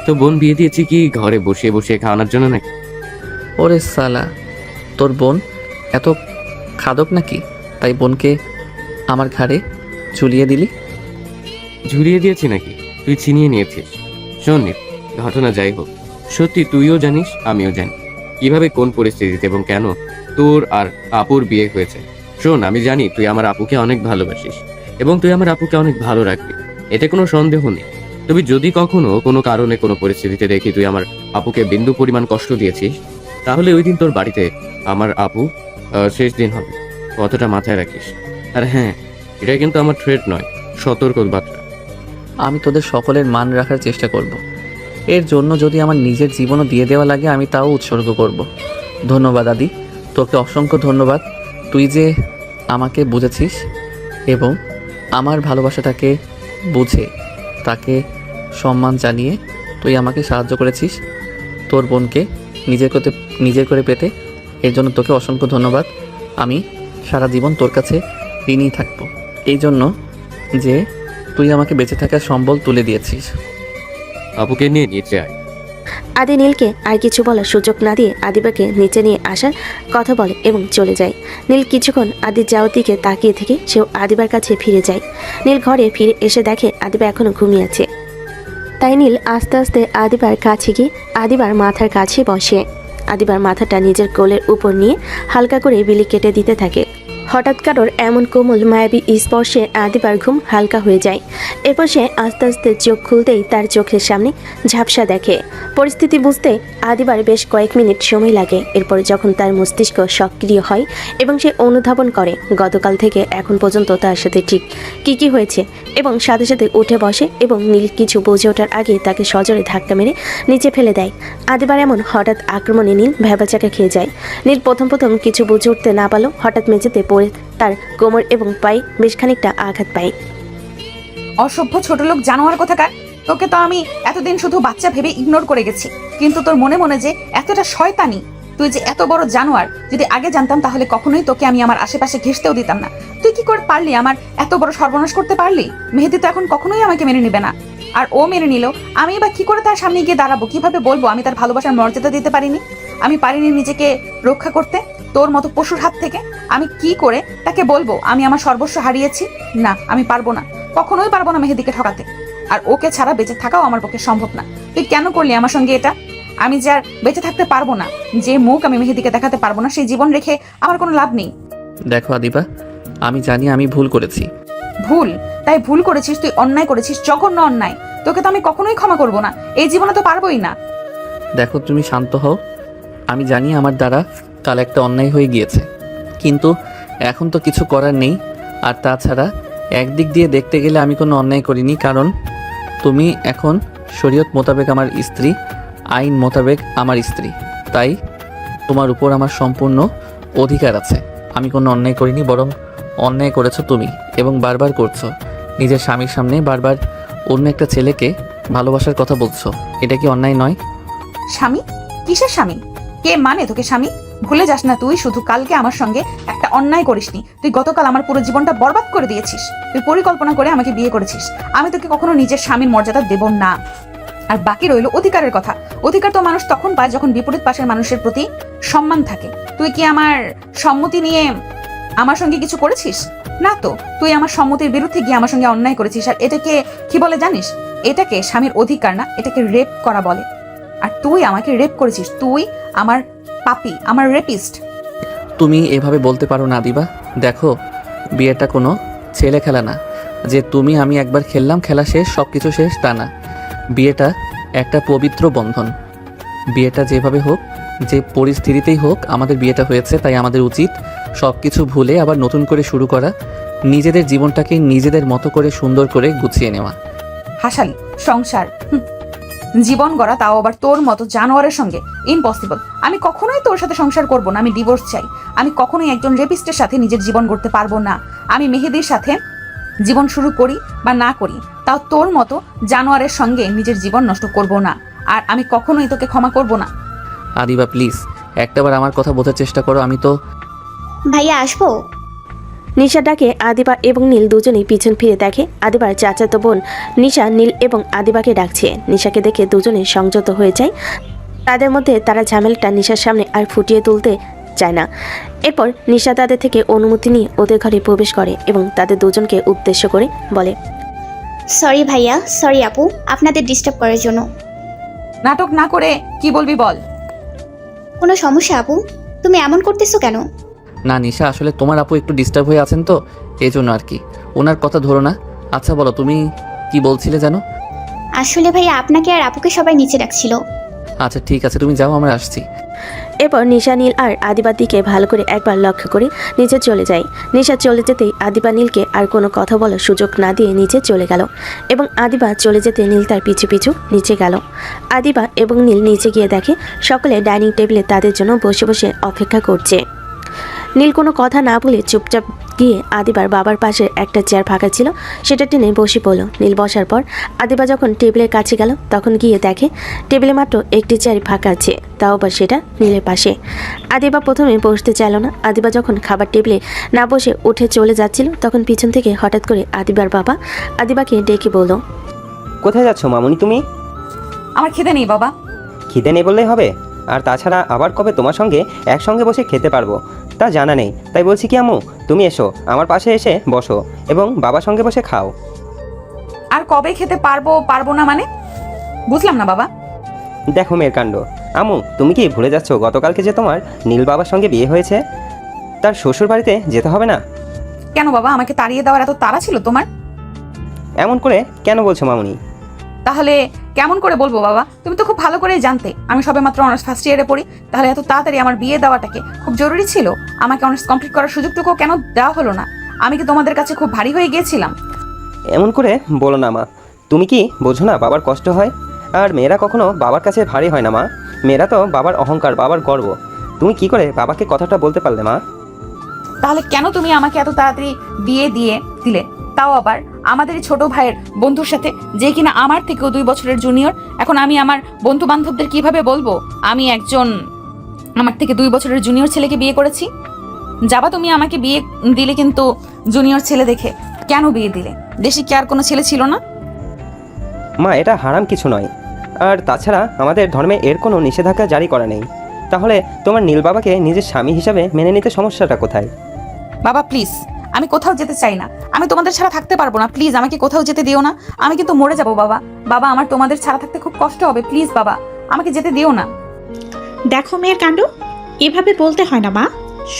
তো বোন বিয়ে দিয়েছি কি ঘরে বসিয়ে বসিয়ে খাওয়ানোর জন্য নাকি? ওরে সালা, তোর বোন এত খাদক নাকি, তাই বোনকে আমার ঘাড়ে ঝুলিয়ে দিলি? ঝুলিয়ে দিয়েছি নাকি? তুই ছিনিয়ে নিয়েছিস। শোন নীল, ঘটনা যাই হোক, সত্যি তুইও জানিস আমিও জানি কিভাবে কোন পরিস্থিতিতে এবং কেন তোর আর আপুর বিয়ে হয়েছে। শোন, আমি জানি তুই আমার আপুকে অনেক ভালোবাসিস এবং তুই আমার আপুকে অনেক ভালো রাখবি, এতে কোনো সন্দেহ নেই। তবে যদি কখনো কোনো কারণে কোনো পরিস্থিতিতে দেখি তুই আমার আপুকে বিন্দু পরিমাণ কষ্ট দিয়েছিস, তাহলে ওই দিন তোর বাড়িতে আমার আপু শেষ দিন হবে, কতটা মাথায় রাখিস। আর হ্যাঁ, এটা কিন্তু আমার থ্রেট নয়, সতর্ক বার্তা। আমি তোদের সকলের মান রাখার চেষ্টা করব। এর জন্য যদি আমার নিজের জীবনও দিয়ে দেওয়া লাগে আমি তাও উৎসর্গ করব। ধন্যবাদ আদি, তোকে অসংখ্য ধন্যবাদ। তুই যে আমাকে বুঝেছিস এবং আমার ভালোবাসাটাকে বুঝে তাকে সম্মান জানিয়ে তুই আমাকে সাহায্য করেছিস তোর বোনকে নিজের করে পেতে। এর জন্য তোকে অসংখ্য ধন্যবাদ। আমি সারা জীবন তোর কাছে ঋণী থাকবো, এই জন্য যে তুই আমাকে বেঁচে থাকার সম্বল তুলে দিয়েছিস। আপুকে নিয়ে নিচে আয়। আদি নীলকে আর কিছু বলার সুযোগ না দিয়ে আদিবাকে নিচে নিয়ে আসার কথা বলে এবং চলে যায়। নীল কিছুক্ষণ আদির যাওয়ার দিকে তাকিয়ে থেকে সেও আদিবার কাছে ফিরে যায়। নীল ঘরে ফিরে এসে দেখে আদিবা এখনো ঘুমিয়ে আছে। তাই নীল আস্তে আস্তে আদিবার কাছে গিয়ে আদিবার মাথার কাছে বসে আদিবার মাথাটা নিজের কোলের উপর নিয়ে হালকা করে বিলি কেটে দিতে থাকে। হঠাৎ কারোর এমন কোমল মায়াবী স্পর্শে আদিবার ঘুম হালকা হয়ে যায়। এরপর সে আস্তে আস্তে চোখ খুলতেই তার চোখের সামনে ঝাপসা দেখে। পরিস্থিতি বুঝতে আদিবার বেশ কয়েক মিনিট সময় লাগে। এরপর যখন তার মস্তিষ্ক সক্রিয় হয় এবং সে অনুধাবন করে গতকাল থেকে এখন পর্যন্ত তার সাথে ঠিক কী হয়েছে, এবং সাথে সাথে উঠে বসে এবং নীল কিছু বুঝে ওঠার আগে তাকে সজোরে ধাক্কা মেরে নিচে ফেলে দেয়। আদিবার এমন হঠাৎ আক্রমণে নীল ভ্যাবাচাকা খেয়ে যায়। নীল প্রথম কিছু বুঝে উঠতে না পারলো হঠাৎ মেঝেতে পড়ে তার কোমর এবং পায়ে বেশ খানিকটা আঘাত পায়। অসভ্য ছোট লোক জানোয়ার কোথাকার, তোকে তো আমি এতদিন শুধু বাচ্চা ভেবে ইগনোর করে গেছি, কিন্তু তোর মনে মনে যে এতটা শয়তানি, তুই যে এত বড় জানোয়ার, যদি আগে জানতাম তাহলে কখনোই তোকে আমি আমার আশেপাশে ঘেঁষতেও দিতাম না। তুই কি করে পারলি আমার এত বড় সর্বনাশ করতে পারলি? মেহেদি তো এখন কখনোই আমাকে মেনে নেবে না, আর ও মেনে নিল আমি বা কি করে তার সামনে গিয়ে দাঁড়াবো? কিভাবে বলবো আমি তার ভালোবাসার মর্যাদা দিতে পারিনি? আমি পারিনি নিজেকে রক্ষা করতে তোর মতো পশুর হাত থেকে। আমি কি করে তাকে বলবো আমি আমার সর্বস্ব হারিয়েছি? না, আমি পারবো না, কখনোই পারবো না মেহেদিকে ঠকাতে। আর ওকে ছাড়া বেঁচে থাকাও আমার পক্ষে সম্ভব না। তুই কেন করলি আমার সঙ্গে এটা? আমি যে আর বেঁচে থাকতে পারবো না, যে মুখ আমি মেহেদিকে দেখাতে পারবো না, সেই জীবন রেখে আমার কোনো লাভ নেই। দেখো আদিবা, আমি জানি আমি ভুল করেছি। ভুল? তাই ভুল করেছিস, তুই অন্যায় করেছিস, জঘন্য অন্যায়। তোকে তো আমি কখনোই ক্ষমা করবো না, এই জীবনে তো পারবোই না। দেখো তুমি শান্ত হও। আমি জানি আমার দ্বারা কাল একটা অন্যায় হয়ে গিয়েছে, কিন্তু এখন তো কিছু করার নেই। আর তাছাড়া একদিক দিয়ে দেখতে গেলে আমি কোনো অন্যায় করিনি, কারণ তুমি এখন শরীয়ত মোতাবেক আমার স্ত্রী, আইন মোতাবেক আমার স্ত্রী, তাই তোমার উপর আমার সম্পূর্ণ অধিকার আছে। আমি কোনো অন্যায় করিনি, বরং অন্যায় করেছো তুমি, এবং বারবার করছো। নিজের স্বামীর সামনে বারবার অন্য একটা ছেলেকে ভালোবাসার কথা বলছো, এটা কি অন্যায় নয়? স্বামী? কিসের স্বামী? কে মানে তোকে স্বামী? ভুলে যাস না, তুই শুধু কালকে আমার সঙ্গে একটা অন্যায় করিসনি, তুই গতকাল আমার পুরো জীবনটা বরবাদ করে দিয়েছিস। তুই পরিকল্পনা করে আমাকে বিয়ে করেছিস। আমি তোকে কখনো নিজের স্বামীর মর্যাদা দেব না। আর বাকি রইল অধিকারের কথা। অধিকার তো মানুষ তখন পায় যখন বিপরীত পাশের মানুষের প্রতি সম্মান থাকে। তুই কি আমার সম্মতি নিয়ে আমার সঙ্গে কিছু করেছিস? না তো, তুই আমার সম্মতির বিরুদ্ধে গিয়ে আমার সঙ্গে অন্যায় করেছিস। আর এটাকে কি বলে জানিস? এটাকে স্বামীর অধিকার না, এটাকে রেপ করা বলে। আর তুই আমাকে রেপ করেছিস, তুই আমার পাপী, আমার রেপিস্ট। তুমি এভাবে বলতে পারো না আদিবা। দেখো, বিয়েটা কোনো ছেলে খেলা না যে তুমি আমি একবার খেললাম, খেলা শেষ, সব কিছু শেষ, তা না। বিয়েটা একটা পবিত্র বন্ধন। বিয়েটা যেভাবে হোক, যে পরিস্থিতিতেই হোক, আমাদের বিয়েটা হয়েছে, তাই আমাদের উচিত সব কিছু ভুলে আবার নতুন করে শুরু করা, নিজেদের জীবনটাকে নিজেদের মতো করে সুন্দর করে গুছিয়ে নেওয়া। হাসালি সংসার, জীবন গড়া, তাও আবার তোর মতো জানোয়ারের সঙ্গে, ইম্পসিবল। আমি কখনোই তোর সাথে সংসার করব না, আমি ডিভোর্স চাই। আমি কখনোই একজন রেপিস্টের সাথে নিজের জীবন গড়তে পারবো না। আমি মেহেদির সাথে জীবন শুরু করি বা না করি, তাও তোর মতো জানোয়ারের সঙ্গে নিজের জীবন নষ্ট করব না। আর আমি কখনোই তোকে ক্ষমা করব না। আদিবা প্লিজ একটাবার আমার কথা বোঝার চেষ্টা করো। আমি তো ভাইয়া আসবো? নিশা ডাকে আদিবা এবং নীল দুজনেই পিছন ফিরে দেখে আদিবার চাচাতো বোন নিশা নীল এবং আদিবাকে ডাকছে। নিশাকে দেখে দুজনে সংযত হয়ে যায়। তাদের মধ্যে তারা ঝামেলাটা নিশার সামনে আর ফুটিয়ে তুলতে চায় না। এরপর নিশা তাদের থেকে অনুমতি নিয়ে ওদের ঘরে প্রবেশ করে এবং তাদের দুজনকে উদ্দেশ্য করে বলে, সরি ভাইয়া, সরি আপু, আপনাদের ডিস্টার্ব করার জন্য। নাটক না করে কি বলবি বল। কোনো সমস্যা আপু? তুমি এমন করতেছো কেন? না নিশা, আসলে তোমার আপু একটু ডিস্টার্ব হয়ে আছেন তো, এই জন্য আর কি। ওনার কথা ধরো না। আচ্ছা বলো, তুমি কি বলছিলে জানো? আসলে ভাইয়া আপনাকে আর আপুকে সবাই নিচে ডাকছিল। আচ্ছা ঠিক আছে, তুমি যাও, আমরা আসছি। এরপর নিশা নীল আর আদিবার দিকে ভালো করে একবার লক্ষ্য করে নিচে চলে যায়। নিশা চলে যেতেই আদিবা নীলকে আর কোনো কথা বলার সুযোগ না দিয়ে নিচে চলে গেল এবং আদিবা চলে যেতে নীল তার পিছু পিছু নিচে গেল। আদিবা এবং নীল নিচে গিয়ে দেখে সকলে ডাইনিং টেবিলে তাদের জন্য বসে বসে অপেক্ষা করছে। নীল কোনো কথা না বলে চুপচাপ গিয়ে আদিবার বাবার পাশে একটা চেয়ার ফাঁকা ছিল, সেটা টেনে বসে পড়ল। নীল বসার পর আদিবা যখন টেবিলের কাছে গেল তখন গিয়ে দেখে টেবিলে মাত্র একটি চেয়ার ফাঁকা আছে, তাও আবার সেটা নীলের পাশে। আদিবা প্রথমে বসতে চাইল না। আদিবা যখন খাবার টেবিলে না বসে উঠে চলে যাচ্ছিল তখন পিছন থেকে হঠাৎ করে আদিবার বাবা আদিবাকে ডেকে বলল, কোথায় যাচ্ছ মামুনি তুমি? আমার খিদে নেই বাবা। খিদে নেই বললেই হবে? আর তাছাড়া আবার কবে তোমার সঙ্গে একসঙ্গে বসে খেতে পারবো তা জানা নেই, তাই বলছি কি আম্মু, তুমি এসো আমার পাশে এসে বসো এবং বাবার সঙ্গে বসে খাও। আর কবে খেতে পারবো না মানে? বুঝলাম না বাবা। দেখো মেয়ের কাণ্ড। আম্মু তুমি কি ভুলে যাচ্ছ গতকালকে যে তোমার নীল বাবার সঙ্গে বিয়ে হয়েছে? তার শ্বশুর বাড়িতে যেতে হবে না? কেন বাবা, আমাকে তাড়িয়ে দেওয়ার এত তাড়া ছিল তোমার? এমন করে কেন বলছো মামুনি? তাহলে কেমন করে বলবো বাবা? তুমি তো খুব ভালো করেই জানতে আমি সবেমাত্র অনার্স ফার্স্ট ইয়ারে পড়ি। তাহলে এত তাড়াতাড়ি আমার বিয়ে দেওয়াটাকে খুব জরুরি ছিল? আমাকে অনার্স কমপ্লিট করার সুযোগটুকু কেন দেওয়া হলো না? আমি কি তোমাদের কাছে খুব ভারী হয়ে গিয়েছিলাম? এমন করে বলো না মা, তুমি কি বোঝো না বাবার কষ্ট হয়? আর মেয়েরা কখনো বাবার কাছে ভারী হয় না মা, মেয়েরা তো বাবার অহংকার, বাবার গর্ব। তুমি কি করে বাবাকে কথাটা বলতে পারলে মা? তাহলে কেন তুমি আমাকে এত তাড়াতাড়ি বিয়ে দিয়ে দিলে, তাও আবার আমাদের ছোট ভাইয়ের বন্ধুর সাথে, যে কিনা আমার থেকেও 2 বছরের জুনিয়র? এখন আমি আমার বন্ধু বান্ধবদের কিভাবে বলবো আমি একজন আমার থেকে 2 বছরের জুনিয়র ছেলেকে বিয়ে করেছি? যাবা তুমি আমাকে বিয়ে দিলে, কিন্তু জুনিয়র ছেলে দেখে কেন বিয়ে দিলে? দেশে কি আর কোনো ছেলে ছিল না? মা এটা হারাম কিছু নয়, আর তাছাড়া আমাদের ধর্মে এর কোনো নিষেধাজ্ঞা জারি করা নেই। তাহলে তোমার নীল বাবাকে নিজের স্বামী হিসাবে মেনে নিতে সমস্যাটা কোথায়? বাবা প্লিজ, আমি কোথাও যেতে চাই না। আমি তোমাদের ছাড়া থাকতে পারবো না। প্লিজ আমাকে কোথাও যেতে দিও না। আমি কিন্তু মরে যাবো বাবা। বাবা আমার তোমাদের ছাড়া থাকতে খুব কষ্ট হবে। প্লিজ বাবা আমাকে যেতে দিও না। দেখো মেয়ের কাণ্ড, এভাবে বলতে হয় না মা।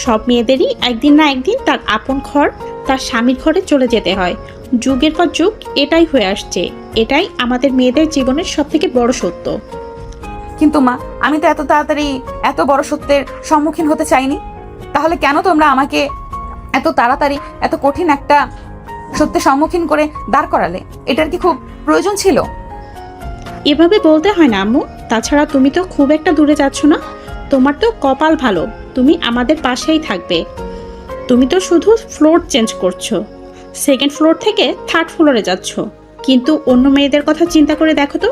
সব মেয়েদেরই একদিন না একদিন তার আপন ঘর, তার স্বামীর ঘরে চলে যেতে হয়। যুগের পর যুগ এটাই হয়ে আসছে। এটাই আমাদের মেয়েদের জীবনের সবথেকে বড় সত্য। কিন্তু মা, আমি তো এত তাড়াতাড়ি এত বড় সত্যের সম্মুখীন হতে চাইনি। তাহলে কেন তোমরা আমাকে এত তাড়াতাড়ি এত কঠিন একটা সত্যের সম্মুখীন করে দাঁড় করালে? এটার কি খুব প্রয়োজন ছিল? এভাবে বলতে হয় না আম্মু। তাছাড়া তুমি তো খুব একটা দূরে যাচ্ছ না। তোমার তো কপাল ভালো, তুমি আমাদের পাশেই থাকবে। তুমি তো শুধু ফ্লোর চেঞ্জ করছো, 2nd ফ্লোর থেকে 3rd ফ্লোরে যাচ্ছ। কিন্তু অন্য মেয়েদের কথা চিন্তা করে দেখো তো,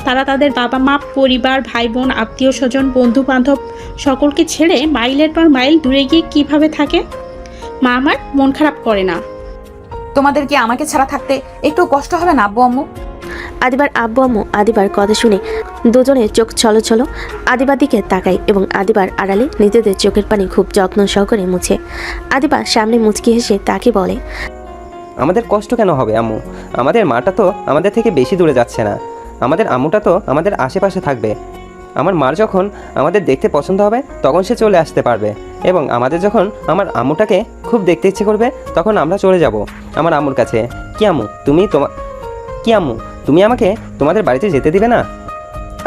তারা তাদের বাবা মা, পরিবার, ভাই বোন, আত্মীয় স্বজন, বন্ধু বান্ধব সকলকে ছেড়ে মাইলের পর মাইল দূরে গিয়ে কিভাবে থাকে? মা আমার মন খারাপ করে না। তোমাদের কি আমাকে ছাড়া থাকতে একটু কষ্ট হবে না আব্বু আম্মু? আদিবার আব্বু আম্মু আদিবার কথা শুনে দুজনের চোখ ছলছল আদিবার দিকে তাকায় এবং আদিবার আড়ালে নিজেদের চোখের পানি খুব যত্ন সহকারে মুছে। আদিবা সামনে মুচকি হেসে তাকে বলে, আমাদের কষ্ট কেন হবে আম্মু? আমাদের মাটা তো আমাদের থেকে বেশি দূরে যাচ্ছে না। আমাদের আম্মুটা তো আমাদের আশেপাশে থাকবে। আমার মার যখন আমাদের দেখতে পছন্দ হবে তখন সে চলে আসতে পারবে, এবং আমাদের যখন আমার আম্মুটাকে খুব দেখতে ইচ্ছে করবে তখন আমরা চলে যাব আমার আম্মুর কাছে। কি আম্মু তুমি আমাকে তোমাদের বাড়িতে যেতে দিবে না?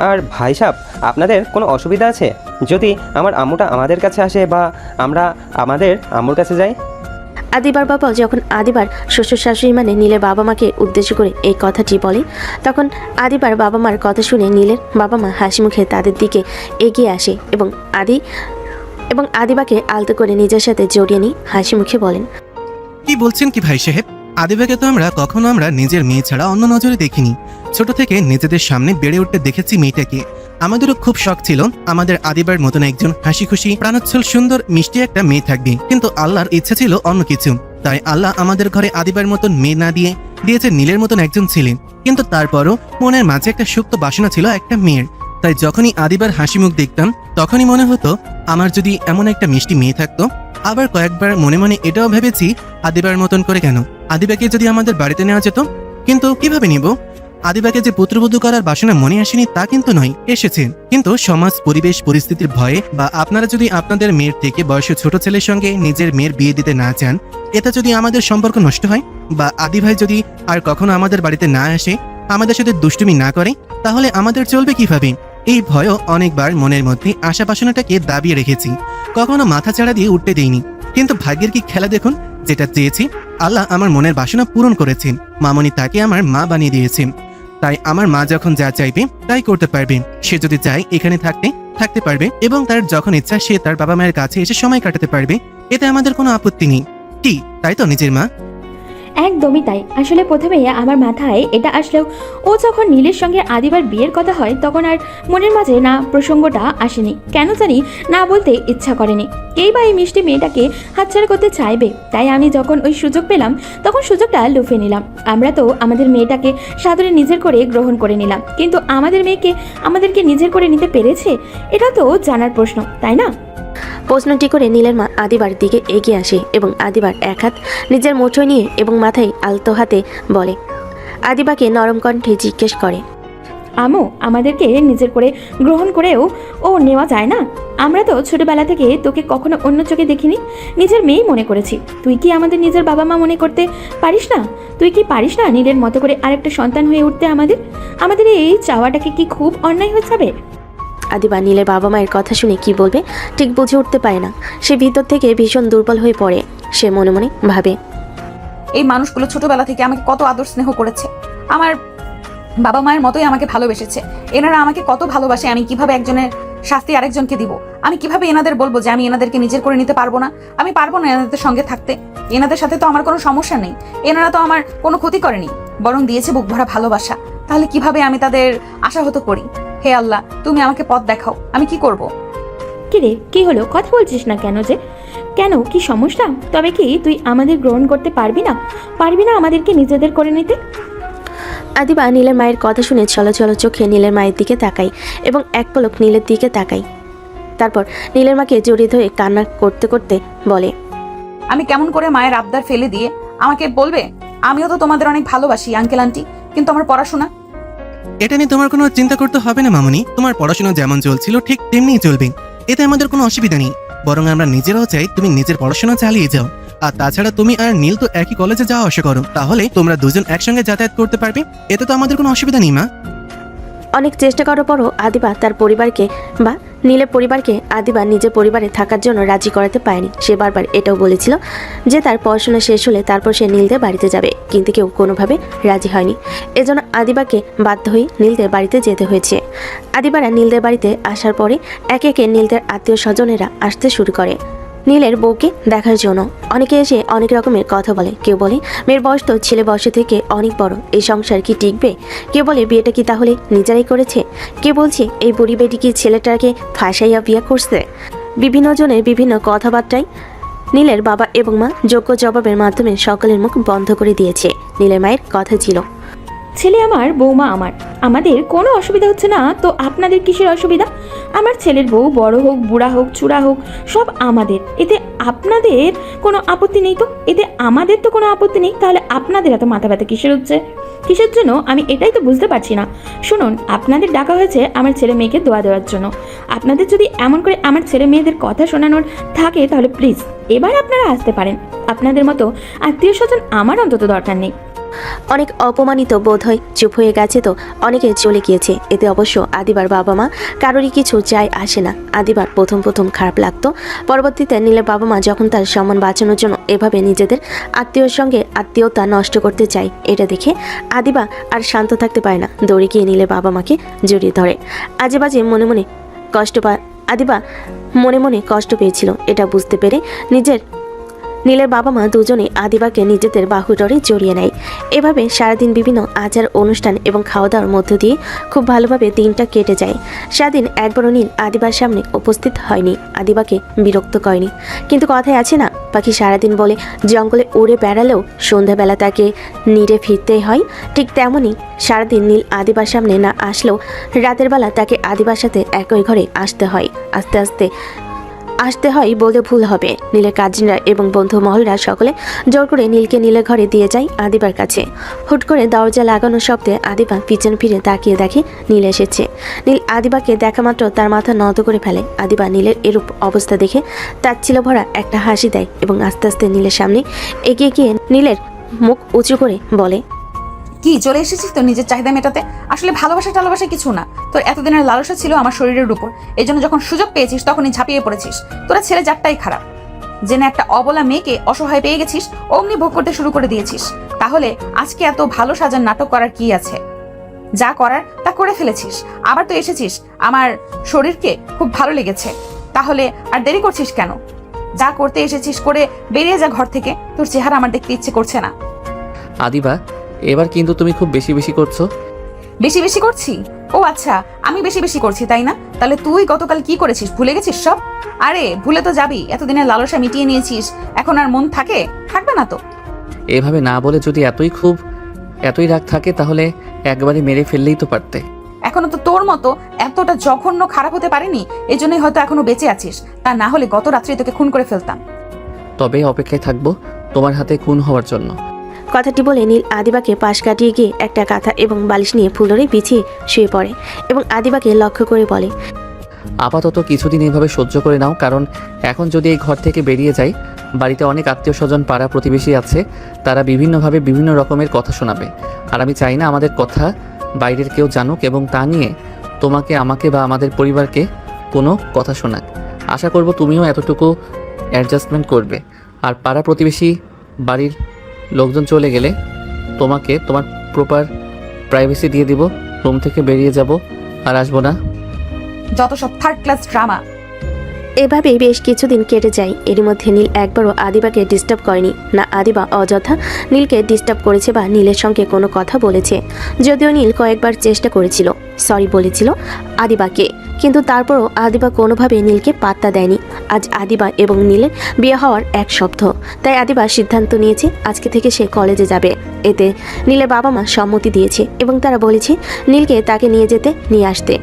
আর ভাই সাহেব, আপনাদের কোনো অসুবিধা আছে যদি আমার আম্মুটা আমাদের কাছে আসে বা আমরা আমাদের আম্মুর কাছে যাই? আদিবার বাবা যখন আদিবার শ্বশুর শাশুড়ি মানে নীলের বাবা মাকে উদ্দেশ্য করে এই কথাটি বলে, তখন আদিবার বাবা মার কথা শুনে নীলের বাবা মা হাসি মুখে তাদের দিকে এগিয়ে আসে এবং আদিবাকে আলতো করে নিজের সাথে জড়িয়ে নিয়ে হাসি মুখে বলেন, কি বলছেন কি ভাই সাহেব? আদিবাকে তো কখনো আমরা নিজের মেয়ে ছাড়া অন্য নজরে দেখিনি। ছোট থেকে নিজেদের সামনে বেড়ে উঠতে দেখেছি মেয়েটাকে। আমাদেরও খুব শখ ছিল আমাদের আদিবার মতন একজন হাসি খুশি প্রাণোচ্ছল সুন্দর মিষ্টি একটা মেয়ে থাকবে, কিন্তু আল্লাহর ইচ্ছা ছিল অন্য কিছু। তাই আল্লাহ আমাদের ঘরে আদিবার মতন মেয়ে না দিয়েছে নীলের মতন একজন ছেলে। কিন্তু তারপরও মনের মাঝে একটা সুপ্ত বাসনা ছিল একটা মেয়ের। তাই যখনই আদিবার হাসি মুখ দেখতাম তখনই মনে হতো আমার যদি এমন একটা মিষ্টি মেয়ে থাকতো। আবার কয়েকবার মনে মনে এটাও ভেবেছি আদিবার মতন করে কেন আদিবাকে যদি আমাদের বাড়িতে নেওয়া যেত। কিন্তু কিভাবে নিব? আদিবাকে যে পুত্রবধূ করার বাসনা মনে আসেনি তা কিন্তু নয়, এসেছে। কিন্তু সমাজ পরিবেশ পরিস্থিতির ভয়ে বা আপনারা যদি আপনাদের মেয়ের থেকে বয়সে ছোট ছেলের সঙ্গে নিজের মেয়ের বিয়ে দিতে না চান, এতে যদি আমাদের সম্পর্ক নষ্ট হয় বা আদিভাই যদি আর কখনো আমাদের বাড়িতে না আসে, আমাদের সাথে দুষ্টুমি না করে, তাহলে আমাদের চলবে কিভাবে? এই ভয়ও অনেকবার মনের মধ্যে আশা বাসনাটাকে দাবিয়ে রেখেছি, কখনো মাথা চাড়া দিয়ে উঠতে দেইনি। কিন্তু ভাগ্যের কি খেলা দেখুন, যেটা চেয়েছি আল্লাহ আমার মনের বাসনা পূরণ করেছেন। মামনি তাকে আমার মা বানিয়ে দিয়েছেন। তাই আমার মা যখন যা চাইবে তাই করতে পারবে। সে যদি চায় এখানে থাকতে পারবে এবং তার যখন ইচ্ছা সে তার বাবা মায়ের কাছে এসে সময় কাটাতে পারবে। এতে আমাদের কোনো আপত্তি নেই। কি তাই তো নিজের মা? একদমই তাই। আসলে প্রথমে আমার মাথায় এটা আসলেও ও যখন নীলের সঙ্গে আদিবার বিয়ের কথা হয় তখন আর মনের মাঝে না প্রসঙ্গটা আসেনি। কেন জানি না বলতে ইচ্ছা করেনি। কেই বা এই মিষ্টি মেয়েটাকে হাতছাড়া করতে চাইবে। তাই আমি যখন ওই সুযোগ পেলাম তখন সুযোগটা লুফে নিলাম। আমরা তো আমাদের মেয়েটাকে সাদরে নিজের করে গ্রহণ করে নিলাম, কিন্তু আমাদের মেয়েকে আমাদেরকে নিজের করে নিতে পেরেছে? এটা তো জানার প্রশ্ন, তাই না? প্রশ্নটি করে নীলের মা আদিবার দিকে এগিয়ে আসে এবং আদিবার এক হাত নিজের মুঠোয় নিয়ে এবং মাথায় আলতো হাতে বলে। আদিবাকে নরম কণ্ঠে জিজ্ঞেস করে, আমু, আমাদেরকে নিজের করে গ্রহণ করেও ও নেওয়া যায় না? আমরা তো ছোটবেলা থেকে তোকে কখনো অন্য চোখে দেখিনি, নিজের মেয়েই মনে করেছি। তুই কি আমাদের নিজের বাবা মা মনে করতে পারিস না? তুই কি পারিস না নীলের মতো করে আরেকটা সন্তান হয়ে উঠতে? আমাদের এই চাওয়াটাকে কি খুব অন্যায় হয়ে যাবে? আদিবা নীলের বাবা মায়ের কথা শুনে কি বলবে ঠিক বুঝে উঠতে পারে না। সে ভিতর থেকে ভীষণ দুর্বল হয়ে পড়ে। সে মনে মনে ভাবে, এই মানুষগুলো ছোটবেলা থেকে আমাকে কত আদর স্নেহ করেছে, আমার বাবা মায়ের মতোই আমাকে ভালোবেসেছে। এনারা আমাকে কত ভালোবাসে, আমি কিভাবে একজনের শাস্তি আরেকজনকে দিব? আমি কিভাবে এনাদের বলবো যে আমি এনাদেরকে নিজের করে নিতে পারবো না? আমি পারবো না এনাদের সঙ্গে থাকতে। এনাদের সাথে তো আমার কোনো সমস্যা নেই, এনারা তো আমার কোনো ক্ষতি করেনি, বরং দিয়েছে বুক ভরা ভালোবাসা। তাহলে কিভাবে আমি তাদের আশাহত করি? হে আল্লাহ, তুমি আমাকে পথ দেখাও, আমি কি করব? কি রে, কি হলো? কথা বলছিস না কেন? কেন, কি সমস্যা? তবে কি তুই আমাদের গ্রহণ করতে পারবি না আমাদেরকে নিজেদের করে নিতে? আদিবা নীলের মায়ের কথা শুনে ছলছল চোখে নীলের মায়ের দিকে তাকায় এবং এক পলক নীলের দিকে তাকায়। তারপর নীলের মাকে জড়িয়ে ধরে কান্না করতে করতে বলে, আমি কেমন করে মায়ের আবদার ফেলে দিয়ে আমাকে বলবে আমিও তো তোমাদের অনেক ভালোবাসি আঙ্কেল আন্টি, কিন্তু আমার পড়াশোনা? এটা নিয়ে তোমার কোনো চিন্তা করতে হবে না মামনি। তোমার পড়াশোনা যেমন চলছিল ঠিক তেমনিই চলবে, এতে আমাদের কোনো অসুবিধা নেই। বরং আমরা নিজেরাও চাই তুমি নিজের পড়াশোনা চালিয়ে যাও। আর তাছাড়া তুমি আর নীল তো একই কলেজে যাওয়া আসা করো, তাহলে তোমরা দুজন একসঙ্গে যাতায়াত করতে পারবে। এতে তো আমাদের কোনো অসুবিধা নেই মা। অনেক চেষ্টা করার পরও আদিবা তার পরিবারকে বা নীলের পরিবারকে আদিবা নিজের পরিবারে থাকার জন্য রাজি করাতে পারেনি। সে বারবার এটাও বলেছিল যে তার পড়াশোনা শেষ হলে তারপর সে নীলদের বাড়িতে যাবে, কিন্তু কেউ কোনোভাবে রাজি হয়নি। এজন্য আদিবাকে বাধ্য হয়ে নীলদের বাড়িতে যেতে হয়েছে। আদিবারা নীলদের বাড়িতে আসার পরে একে একে নীলদের আত্মীয় স্বজনেরা আসতে শুরু করে। নীলের বউকে দেখার জন্য। অনেকে এসে অনেক রকমের কথা বলে। কেউ বলে মেয়ের বয়স তো ছেলে বয়সের থেকে অনেক বড়, এই সংসার কি টিকবে? কেউ বলে বিয়েটা কি তাহলে নিজেরাই করেছে? কেউ বলছে এই বুড়ি বেটি কি ছেলেটাকে ফাঁসাইয়া বিয়ে করছে? বিভিন্ন জনের বিভিন্ন কথাবার্তায় নীলের বাবা এবং মা যোগ্য জবাবের মাধ্যমে সকলের মুখ বন্ধ করে দিয়েছে। নীলের মায়ের কথা ছিল, ছেলে আমার, বৌমা আমার, আমাদের কোনো অসুবিধা হচ্ছে না তো আপনাদের কিসের অসুবিধা? আমার ছেলের বউ বড় হোক, বুড়া হোক, চূড়া হোক, সব আমাদের। এতে আপনাদের কোনো আপত্তি নেই তো? এতে আমাদের তো কোনো আপত্তি নেই, তাহলে আপনাদের এত মাথা ব্যথা কিসের হচ্ছে? কিসের জন্য আমি এটাই তো বুঝতে পারছি না। শুনুন, আপনাদের ডাকা হয়েছে আমার ছেলে মেয়েকে দোয়া দেওয়ার জন্য। আপনাদের যদি এমন করে আমার ছেলে মেয়েদের কথা শোনানোর থাকে তাহলে প্লিজ এবার আপনারা আসতে পারেন। আপনাদের মতো আত্মীয় স্বজন আমার অন্তত দরকার নেই। অনেক অপমানিত বোধ হয়। চুপ হয়ে গেছে তো অনেকে চলে গিয়েছে। এতে অবশ্য আদিবার বাবা মা কারোরই কিছু যায় আসে না। আদিবার প্রথম প্রথম খারাপ লাগতো, পরবর্তীতে নীলের বাবা মা যখন তার সম্মান বাঁচানোর জন্য এভাবে নিজেদের আত্মীয়র সঙ্গে আত্মীয়তা নষ্ট করতে চায়, এটা দেখে আদিবা আর শান্ত থাকতে পারে না। দৌড়ে গিয়ে নীলের বাবা মাকে জড়িয়ে ধরে। আজে বাজে মনে মনে আদিবা মনে মনে কষ্ট পেয়েছিল। এটা বুঝতে পেরে নীলের বাবা মা দুজনে আদিবাকে নিজেদের বাহুডরে জড়িয়ে নেয়। এভাবে সারাদিন বিভিন্ন আচার অনুষ্ঠান এবং খাওয়া দাওয়ার মধ্য দিয়ে খুব ভালোভাবে দিনটা কেটে যায়। সারাদিন একবারও নীল আদিবার সামনে উপস্থিত হয়নি, আদিবাকে বিরক্ত করেনি। কিন্তু কথায় আছে না, পাখি সারাদিন বলে জঙ্গলে উড়ে বেড়ালেও সন্ধ্যাবেলা তাকে নিড়ে ফিরতেই হয়। ঠিক তেমনই সারাদিন নীল আদিবার সামনে না আসলেও রাতের বেলা তাকে আদিবার সাথে একই ঘরে আসতে হয়। আসতে হয় বলতে ভুল হবে। নীলের কাজিনরা এবং বন্ধু মহলরা সকলে জোর করে নীলকে নীলের ঘরে দিয়ে যায় আদিবার কাছে। হুট করে দরজা লাগানোর শব্দে আদিবা পিছন ফিরে তাকিয়ে দেখে নীল এসেছে। নীল আদিবাকে দেখা মাত্র তার মাথা নত করে ফেলে। আদিবা নীলের এরূপ অবস্থা দেখে তাচ্ছিল্য ভরা একটা হাসি দেয় এবং আস্তে আস্তে নীলের সামনে এগিয়ে গিয়ে নীলের মুখ উঁচু করে বলে, কি চলে এসেছিস তোর নিজের চাহিদা মেটাতে? আসলে ভালোবাসা কিছু না, তোর এতদিনের লালসা ছিল আমার শরীরের উপর। এই জন্য যখন সুযোগ পেয়েছিস তখনই ঝাঁপিয়ে পড়েছিস। তোরা ছেলে জাতটাই খারাপ, জেনে একটা অবলা মেয়েকে অসহায় পেয়ে গেছিস, অমনি ভোগ করতে শুরু করে দিয়েছিস। তাহলে আজকে এত ভালো সাজার নাটক করার কি আছে? যা করার তা করে ফেলেছিস, আবার তো এসেছিস আমার শরীরকে খুব ভালো লেগেছে। তাহলে আর দেরি করছিস কেন? যা করতে এসেছিস করে বেরিয়ে যা ঘর থেকে, তোর চেহারা আমার দেখতে ইচ্ছে করছে না। আদিবা, এবার কিন্তু তুমি খুব বেশি বেশি করছো। বেশি করছি? ও আচ্ছা, আমি বেশি করছি তাই না? তাহলে তুই গতকাল কি করেছিস ভুলে গেছিস সব? আরে ভুলে তো যাবি, এতদিনের লালসা মিটিয়ে নিয়েছিস, এখন আর মন থাকবে না তো। এভাবে না বলে যদি এতই রাগ থাকে তাহলে একবারে মেরে ফেললেই তো পারতে। এখনো তো তোর মতো এতটা জঘন্য খারাপ হতে পারেনি, এই জন্যই হয়তো এখনো বেঁচে আছিস। তা না হলে গত রাত্রে তোকে খুন করে ফেলতাম। তবে অপেক্ষায় থাকবো তোমার হাতে খুন হওয়ার জন্য। কথাটি বলে নীল আদিবাকে পাশ কাটিয়ে গিয়ে একটা কাঁথা এবং বালিশ নিয়ে ফুলরে বিছিয়ে শুয়ে পড়ে এবং আদিবাকে লক্ষ্য করে বলে, আপাতত কিছুদিন এভাবে সহ্য করে নাও, কারণ এখন যদি এই ঘর থেকে বেরিয়ে যাই, বাড়িতে অনেক আত্মীয় স্বজন পাড়া প্রতিবেশী আছে, তারা বিভিন্নভাবে বিভিন্ন রকমের কথা শোনাবে। আর আমি চাই না আমাদের কথা বাইরের কেউ জানুক এবং তা নিয়ে তোমাকে, আমাকে বা আমাদের পরিবারকে কোনো কথা শোনাক। আশা করব তুমিও এতটুকু অ্যাডজাস্টমেন্ট করবে। আর পাড়া প্রতিবেশী বাড়ির লোকজন চলে গেলে তোমাকে তোমার প্রপার প্রাইভেসি দিয়ে দিব, রুম থেকে বেরিয়ে যাব আর আসবো না। যত সব থার্ড ক্লাস ড্রামা। এভাবেই বেশ কিছুদিন কেটে যায়। এরই মধ্যে নীল একবারও আদিবাকে ডিস্টার্ব করেনি, না আদিবা অযথা নীলকে ডিস্টার্ব করেছে বা নীলের সঙ্গে কোনো কথা বলেছে। যদিও নীল কয়েকবার চেষ্টা করেছিল, সরি বলেছিল আদিবাকে, কিন্তু তারপরও আদিবা কোনোভাবে নীলকে পাত্তা দেয়নি। আজ আদিবা এবং নীলের বিয়ে হওয়ার এক সপ্তাহ, তাই আদিবা সিদ্ধান্ত নিয়েছে আজকে থেকে সে কলেজে যাবে। এতে নীলের বাবা মা সম্মতি দিয়েছে এবং তারা বলেছে নীলকে তাকে নিয়ে আসতে।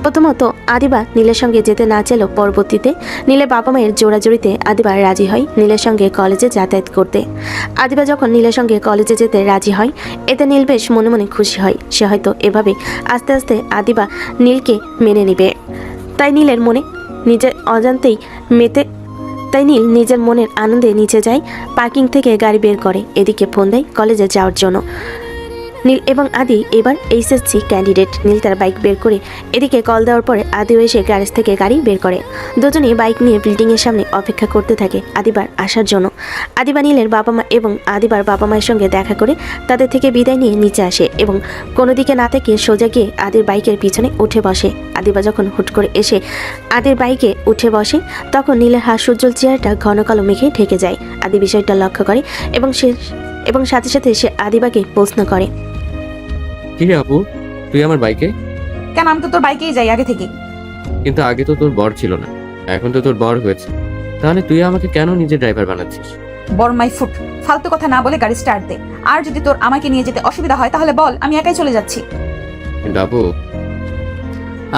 প্রথমত আদিবা নীলের সঙ্গে যেতে না চাইলেও পরবর্তীতে নীলের বাবা মায়ের জোড়াজোড়িতে আদিবা রাজি হয় নীলের সঙ্গে কলেজে যাতায়াত করতে। আদিবা যখন নীলের সঙ্গে কলেজে যেতে রাজি হয়, এতে নীল বেশ মনে মনে খুশি হয়। সে হয়তো এভাবে আস্তে আস্তে আদিবা নীলকে মেনে নেবে। তাই নীল নিজের মনের আনন্দে নিচে যায়, পার্কিং থেকে গাড়ি বের করে, এদিকে ফোন দেয় কলেজে যাওয়ার জন্য। নীল এবং আদি এবার এইচএসসি ক্যান্ডিডেট। নীল তার বাইক বের করে এদিকে কল দেওয়ার পরে আদিও এসে গ্যারেজ থেকে গাড়ি বের করে। দুজনেই বাইক নিয়ে বিল্ডিংয়ের সামনে অপেক্ষা করতে থাকে আদিবার আসার জন্য। আদিবা নীলের বাবা মা এবং আদিবার বাবা মায়ের সঙ্গে দেখা করে তাদের থেকে বিদায় নিয়ে নিচে আসে এবং কোনো দিকে না থেকে সোজা গিয়ে আদির বাইকের পিছনে উঠে বসে। আদিবা যখন হুট করে এসে আদির বাইকে উঠে বসে তখন নীলের হাস্যোজ্জ্বল চেহারাটা ঘন কালো মেঘে ঢেকে যায়। আদি বিষয়টা লক্ষ্য করে এবং সাথে সাথে সে আদিবাকে প্রশ্ন করে, কি রে আপু, তুই আমার বাইকে? কেন, আমি তো তোর বাইকেই যাই আগে থেকে। কিন্তু আগে তো তোর বর ছিল না, এখন তো তোর বর হয়েছে, তাহলে তুই আমাকে কেন নিজের ড্রাইভার বানাচ্ছিস? বর মাই ফুট, ফালতু কথা না বলে গাড়ি স্টার্ট দে। আর যদি তোর আমাকে নিয়ে যেতে অসুবিধা হয় তাহলে বল, আমি একাই চলে যাচ্ছি। কিন্তু আপু,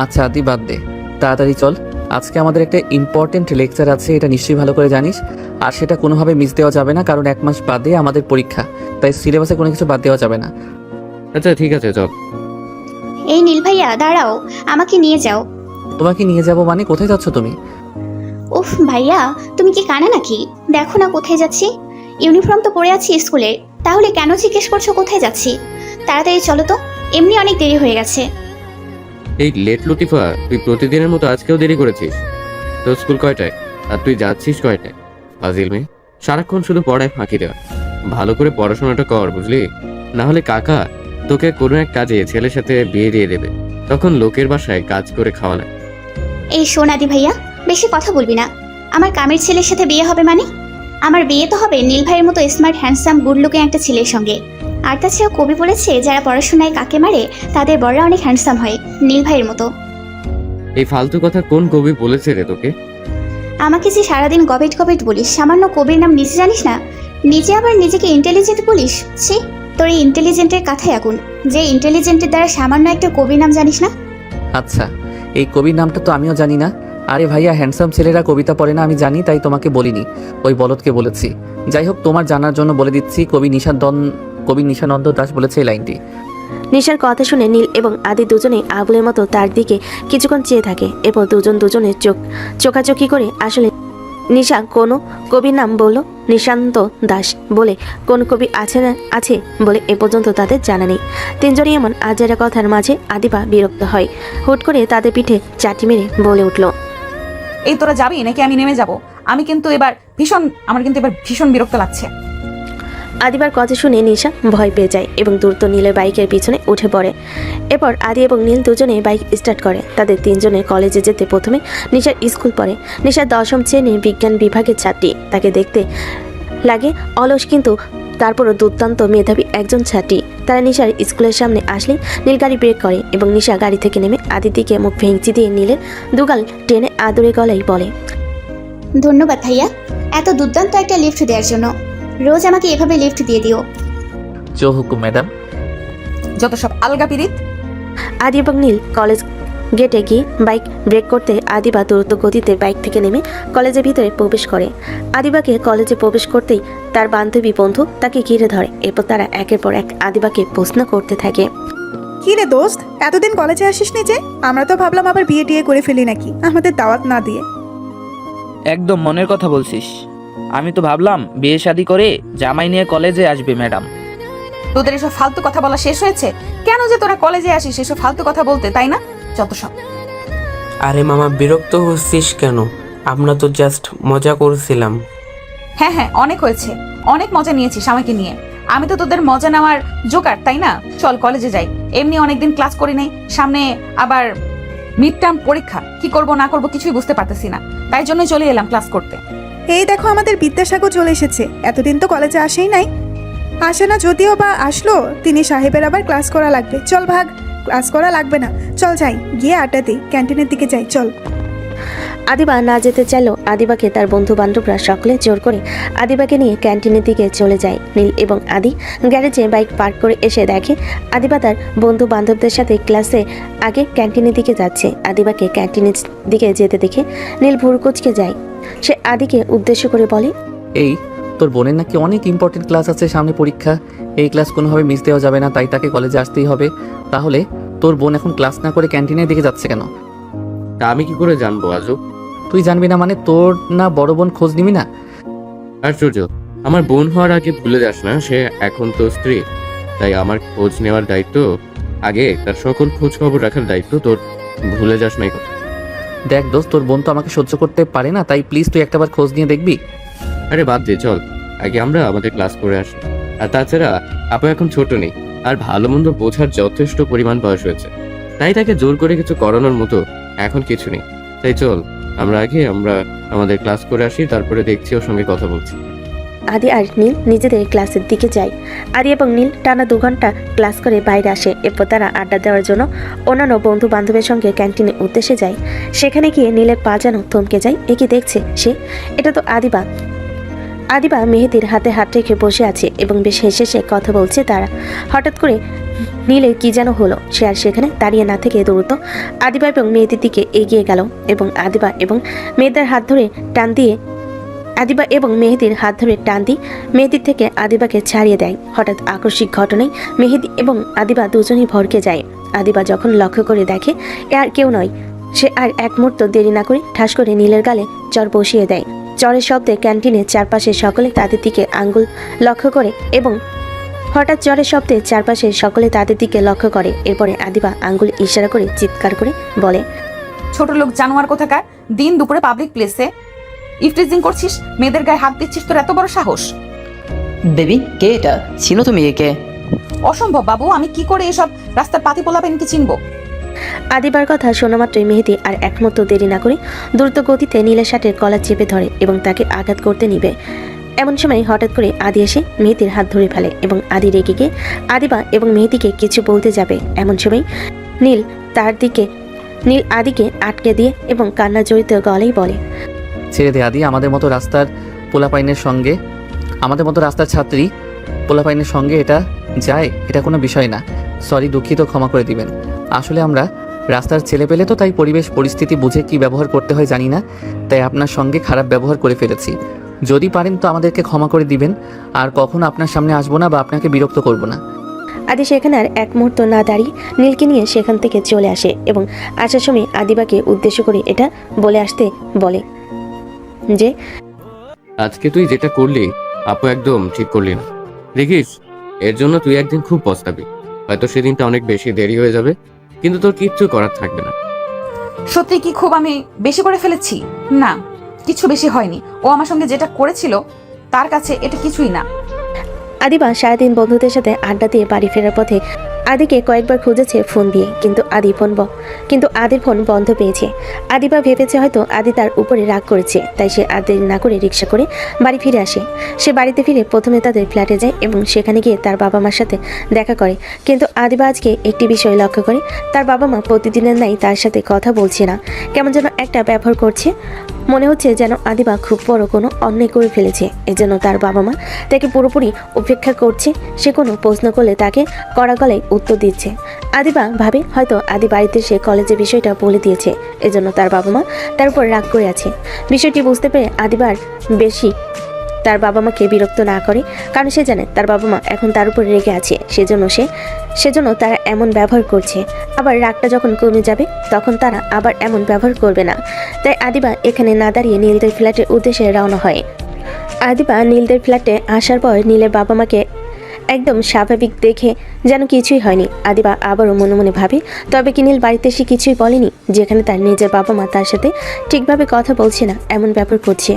আচ্ছা আদি বাদ দে, তাড়াতাড়ি চল। আজকে আমাদের একটা ইম্পর্টেন্ট লেকচার আছে, এটা নিশ্চয়ই ভালো করে জানিস। আর সেটা কোনোভাবে মিস দেওয়া যাবে না, কারণ 1 মাস বাদে আমাদের পরীক্ষা, তাই সিলেবাসে কোনো কিছু বাদ দেওয়া যাবে না। আচ্ছা ঠিক আছে চল। এই নীল ভাইয়া দাঁড়াও, আমাকে নিয়ে যাও। তোমাকে নিয়ে যাব মানে? কোথায় যাচ্ছ তুমি? উফ ভাইয়া, তুমি কি কানা নাকি? দেখো না কোথায় যাচ্ছি। ইউনিফর্ম তো পরে আছি স্কুলের, তাহলে কেন জিজ্ঞেস করছো কোথায় যাচ্ছি? তাড়াতাড়ি চলো তো, এমনি অনেক দেরি হয়ে গেছে। এই লেট লতিফা, তুই প্রতিদিনের মতো আজকেও দেরি করেছিস। তোর স্কুল কয়টায় আর তুই যাচ্ছিস কয়টায়? ফাজিল মেয়ে, সারাক্ষণ শুধু পড়ায় ফাঁকি দেওয়া। ভালো করে পড়াশোনাটা কর, বুঝলি? না হলে কাকা তোকে কোনো এক কাজে ছেলের সাথে বিয়ে দিয়ে দেবে, তখন লোকের বাসায় কাজ করে খাওয়া লাগে। এই শোন আদি ভাইয়া, বেশি কথা বলবি না। আমার কামের ছেলের সাথে বিয়ে হবে মানে? আমার বিয়ে তো হবে নীল ভাইয়ের মতো স্মার্ট হ্যান্ডসাম গুড লুকিং একটা ছেলের সঙ্গে। আর তাছাড়া কবি বলেছে, যারা পড়াশোনায় কাকে মারে তাদের বড়রা অনেক হ্যান্ডসাম হয়, নীল ভাইয়ের মতো। এই ফালতু কথা কোন কবি বলেছে রে তোকে? আমাকে যে সারাদিন গবেট গবেট বলিস, সামান্য কবির নাম নিজে জানিস না? নিজে আবার নিজেকে ইন্টেলিজেন্ট বলিস? ছি, তোর এই ইন্টেলিজেন্টের কথাই আগুন, যে ইন্টেলিজেন্টের দ্বারা সামান্য একটা কবির নাম জানিস না। আচ্ছা, এই কবির নামটা তো আমিও জানি না। আরে ভাইয়া, হ্যান্ডসাম ছেলেরা কবিতা পড়ে না আমি জানি, তাই তোমাকে বলিনি, ওই বলদকে বলেছি। যাই হোক, তোমার জানার জন্য বলে দিচ্ছি, কবি নিশানন্দ দাস বলেছে এই লাইনটি। নিশার কথা শুনে নীল এবং আদি দুজনেই আগুলের মতো তার দিকে কিছুক্ষণ চেয়ে থাকে। এরপর দুজনের চোখাচোখি করে আসলে নিশা কোনো কবির নাম বলল নিশান্ত দাস বলে, কোন কবি আছে বলে এ পর্যন্ত তাদের জানা নেই। তিনজনই এমন আজেরা কথার মাঝে আদিবা বিরক্ত হয়। হুট করে তাদের পিঠে চাটি মেরে বলে উঠল, এই তোরা যাবি নাকি আমি নেমে যাব? আমার কিন্তু এবার ভীষণ বিরক্ত লাগছে। আদিবার কথা শুনে নিশা ভয় পেয়ে যায় এবং দ্রুত নীলের বাইকের পিছনে উঠে পড়ে। এরপর আদি এবং নীল দুজনে বাইক স্টার্ট করে। তাদের তিনজনের কলেজে যেতে প্রথমে নিশার স্কুল পড়ে। নিশার 10ম শ্রেণীর বিজ্ঞান বিভাগের ছাত্রী। তাকে দেখতে লাগে অলস, কিন্তু তারপরও দুর্দান্ত মেধাবী একজন ছাত্রী। তারা নিশার স্কুলের সামনে আসলে নীল গাড়ি ব্রেক করে এবং নিশা গাড়ি থেকে নেমে আদির দিকে মুখ ভেঙচি দিয়ে নীলের দুগাল টেনে আদরে গলায় বলে, ধন্যবাদ ভাইয়া, এত দুর্দান্ত একটা লিফট দেওয়ার জন্য। রোজ আমাকে এভাবে লিফট দিয়ে দিও। জো হুকুম ম্যাডাম। যত সব আলগা পিরিত। আদি এবং নীল কলেজ গেটে গিয়ে বাইক ব্রেক করতে আদিবা দ্রুত গতিতে বাইক থেকে নেমে কলেজের ভিতরে প্রবেশ করে। আদিবাকে কলেজে প্রবেশ করতেই তার বান্ধবী বন্ধু তাকে ঘিরে ধরে। এরপর তারা একের পর এক আদিবাকে প্রশ্ন করতে থাকে, কি রে দোস্ত, এতদিন কলেজে আসিসনি যে? আমরা তো ভাবলাম আবার বিয়ে টিয়ে করে ফেলি নাকি, আমাদের দাওয়াত না দিয়ে। একদম মনের কথা বলছিস। আমি তো ভাবলাম বিয়ে শাদী করে জামাই নিয়ে কলেজে আসবে ম্যাডাম। তোদের এসব ফালতু কথা বলা শেষ হয়েছে? কেন যে তোরা কলেজে আসিস এসব ফালতু কথা বলতে, তাই না? যত সব। আরে মামা, বিরক্ত হচ্ছিস কেন? আমরা তো জাস্ট মজা করছিলাম। হ্যাঁ, অনেক হয়েছে, অনেক মজা নিয়েছিস আমাকে নিয়ে। আমি তো তোদের মজা নেওয়ার জোকার, তাই না? চল কলেজে যাই, এমনি অনেকদিন ক্লাস করি নাই, সামনে আবার মিড টার্ম পরীক্ষা, কি করব না করব কিছুই বুঝতে পারতেছি না, তাই জন্যই চলে এলাম ক্লাস করতে। এই দেখো, আমাদের বিদ্যাসাগর চলে এসেছে। এতদিন তো কলেজে আসেই নাই। আসে না, যদিও বা আসলো, তিনি সাহেবের আবার ক্লাস করা লাগবে। চল ভাগ, ক্লাস করা লাগবে না, চল যাই, গিয়ে আড্ডা দিই, ক্যান্টিনের দিকে যাই, চল। আদিবা না যেতে চাইলেও আদিবাকে তার বন্ধু বান্ধবরা সকলে জোর করে আদিবাকে নিয়ে ক্যান্টিনের দিকে চলে যায়। নীল এবং আদি গ্যারেজে বাইক পার্ক করে এসে দেখে আদিবা তার বন্ধু বান্ধবদের সাথে ক্লাসে আগে ক্যান্টিনের দিকে যাচ্ছে। আদিবাকে ক্যান্টিনের দিকে যেতে দেখে নীল ভুরু কুঁচকে যায়। সে আদিকে উদ্দেশ্য করে বলে, এই তোর বোনের নাকি অনেক ইম্পর্টেন্ট ক্লাস আছে, সামনে পরীক্ষা, এই ক্লাস কোনোভাবে মিস দেওয়া যাবে না, তাই তাকে কলেজে আসতেই হবে। তাহলে তোর বোন এখন ক্লাস না করে ক্যান্টিনের দিকে যাচ্ছে কেন? তা আমি কি করে জানবো আজব? তুই জানবি না মানে? তোর না বড় বোন খোঁজ নিবি না? আশ্চর্য, আমার বোন হওয়ার আগে ভুলে যাস না, সে এখন তো স্ত্রী। তাই আমার খোঁজ নেওয়ার দায়িত্ব আগে, তার সকল খোঁজ খবর রাখার দায়িত্ব তোর। ভুলে যাস নাই কথা। দেখ দোস্ত, তোর বোন তো আমাকে সহ্য করতে পারে না, তাই প্লিজ তুই একটাবার খোঁজ নিয়ে দেখবি। আরে বাদ দে, চল আগে আমরা আমাদের ক্লাস করে আসি। আর তাছাড়া আপু এখন ছোট নেই, আর ভালো মন্দ বোঝার যথেষ্ট পরিমাণ বয়স হয়েছে, তাই তাকে জোর করে কিছু করানোর মতো এখন কিছু নেই। তাই চল আমরা আমাদের ক্লাস করে আসি, তারপরে দেখছি ওর সঙ্গে কথা বলছি। আদি আর নীল নিজেদের ক্লাসের দিকে যায়। আদি এবং নীল টানা 2 ঘন্টা ক্লাস করে বাইরে আসে। এরপর তারা আড্ডা দেওয়ার জন্য অন্যান্য বন্ধু বান্ধবের সঙ্গে ক্যান্টিনের উদ্দেশ্যে যায়। সেখানে গিয়ে নীলের পা যেন থমকে যায়। একে দেখছে সে, এটা তো আদিবা। আদিবা মেহেদির হাতে হাত রেখে বসে আছে এবং বেশ হেসে সে কথা বলছে তারা। হঠাৎ করে নীলের কি যেন হলো, সে আর সেখানে দাঁড়িয়ে না থেকে দ্রুত আদিবা এবং মেহেদির দিকে এগিয়ে গেল এবং আদিবা এবং মেহেদির হাত ধরে টান দিয়ে মেহেদির থেকে আদিবাকে ছাড়িয়ে দেয়। হঠাৎ আকস্মিক ঘটনায় মেহেদি এবং আদিবা দুজনেই ভরকে যায়। আদিবা যখন লক্ষ্য করে দেখে এ আর কেউ নয়, সে আর এক মুহূর্ত দেরি না করে ঠাস করে নীলের গালে চর বসিয়ে দেয়। চরের শব্দে ক্যান্টিনের চারপাশে সকলে তাদের দিকে আঙ্গুল লক্ষ্য করে এবং হঠাৎ চরের শব্দে চারপাশে সকলে তাদের দিকে লক্ষ্য করে। এরপরে আদিবা আঙ্গুল ইশারা করে চিৎকার করে বলে, ছোট লোক জানোয়ার কোথাকার, দিন দুপুরে পাবলিক প্লেসে ইফটিজিং করছিস, মেয়েদের গায়ে হাত দিচ্ছিস, তোর এত বড় সাহস? বেবি, কে এটা? চিনো তুমি একে? অসম্ভব বাবু, আমি কি করে এসব রাস্তার পাতি পোলাপেনকে চিনবো? আদিবার কথা শোনা মাত্রই মেহেদি আর এক মুহূর্ত দেরি না করে দ্রুত গতিতে নীলের শার্টের কলার চেপে ধরে এবং তাকে আঘাত করতে নিবে। এমন সময় হঠাৎ করে আদি এসে মেহেদির হাত ধরে ফেলে এবং আদি রেগে গিয়ে আদিবা এবং মেহেদিকে কিছু বলতে যাবে। এমন সময় নীল আদিকে আটকে দিয়ে এবং কান্না জড়িত গলায় বলে, ছেড়ে দে আদি, আমাদের মতো রাস্তার ছাত্রী পোলাপাইনের সঙ্গে এটা যায়, এটা কোনো বিষয় না। সরি, দুঃখিত, ক্ষমা করে দিবেন। আসলে আমরা রাস্তার ছেলে পেলে তো, তাই পরিবেশ পরিস্থিতি বুঝে কি ব্যবহার করতে হয় জানি না, তাই আপনার সঙ্গে খারাপ ব্যবহার করে ফেলেছি। যদি পারেন তো আমাদেরকে ক্ষমা করে দিবেন, আর কখনো আপনার সামনে আসবো না বা আপনাকে বিরক্ত করব না। আদি সেখানে আর এক মুহূর্ত না দাঁড়িয়ে নীলকে নিয়ে সেখান থেকে চলে আসে এবং আসার সময় আদিবাকে উদ্দেশ্য করে এটা বলে আসতে বলে যে, আজকে তুই যেটা করলি আপু একদম ঠিক করলি না। দেখিস, এর জন্য তুই একদিন খুব পস্তাবি। হয়তো সেদিনটা অনেক বেশি দেরি হয়ে যাবে, কিন্তু তোর কিচ্ছু করার থাকবে না। সত্যি কি খুব আমি বেশি করে ফেলেছি? না, কিছু বেশি হয়নি। ও আমার সঙ্গে যেটা করেছিল তার কাছে এটা কিছুই না। আদিবা সারাদিন বন্ধুদের সাথে আড্ডা দিয়ে বাড়ি ফেরার পথে আদিকে কয়েকবার খুঁজেছে ফোন দিয়ে, কিন্তু আদির ফোন বন্ধ পেয়েছে। আদিবা ভেবেছে হয়তো আদি তার উপরে রাগ করেছে, তাই সে আর দেরি না করে রিক্সা করে বাড়ি ফিরে আসে। সে বাড়িতে ফিরে প্রথমে তাদের ফ্ল্যাটে যায় এবং সেখানে গিয়ে তার বাবা মার সাথে দেখা করে। কিন্তু আদিবা আজকে একটি বিষয় লক্ষ্য করে, তার বাবা মা প্রতিদিনের ন্যায় তার সাথে কথা বলছে না, কেমন যেন একটা ব্যবহার করছে। মনে হচ্ছে যেন আদিবা খুব বড় কোনো অন্যায় করে ফেলেছে, এজন্য তার বাবা মা তাকে পুরোপুরি উপেক্ষা করছে। সে কোনো প্রশ্ন করলে তাকে কড়া গলায় উত্তর দিচ্ছে। আদিবা ভাবে হয়তো আদি বাড়িতে সে কলেজে বিষয়টা বলে দিয়েছে, এজন্য তার বাবা মা তার উপর রাগ করে আছে। বিষয়টি বুঝতে পেরে আদিবার বেশি তার বাবা মাকে বিরক্ত না করে, কারণ সে জানে তার বাবা মা এখন তার উপর রেগে আছে, সেজন্য তারা এমন ব্যবহার করছে। আবার রাগটা যখন কমে যাবে তখন তারা আবার এমন ব্যবহার করবে না। তাই আদিবা এখানে না দাঁড়িয়ে নীলদের ফ্ল্যাটের উদ্দেশ্যে রওনা হয়। আদিবা নীলদের ফ্ল্যাটে আসার পর নীলের বাবা মাকে একদম স্বাভাবিক দেখে যেন কিছুই হয়নি। আদিবা আবারও মনে মনে ভাবে, তবে কি নীল বাড়িতে এসে কিছুই বলেনি, যেখানে তার নিজের বাবা মা তার সাথে ঠিকভাবে কথা বলছে না, এমন ব্যাপার করছে।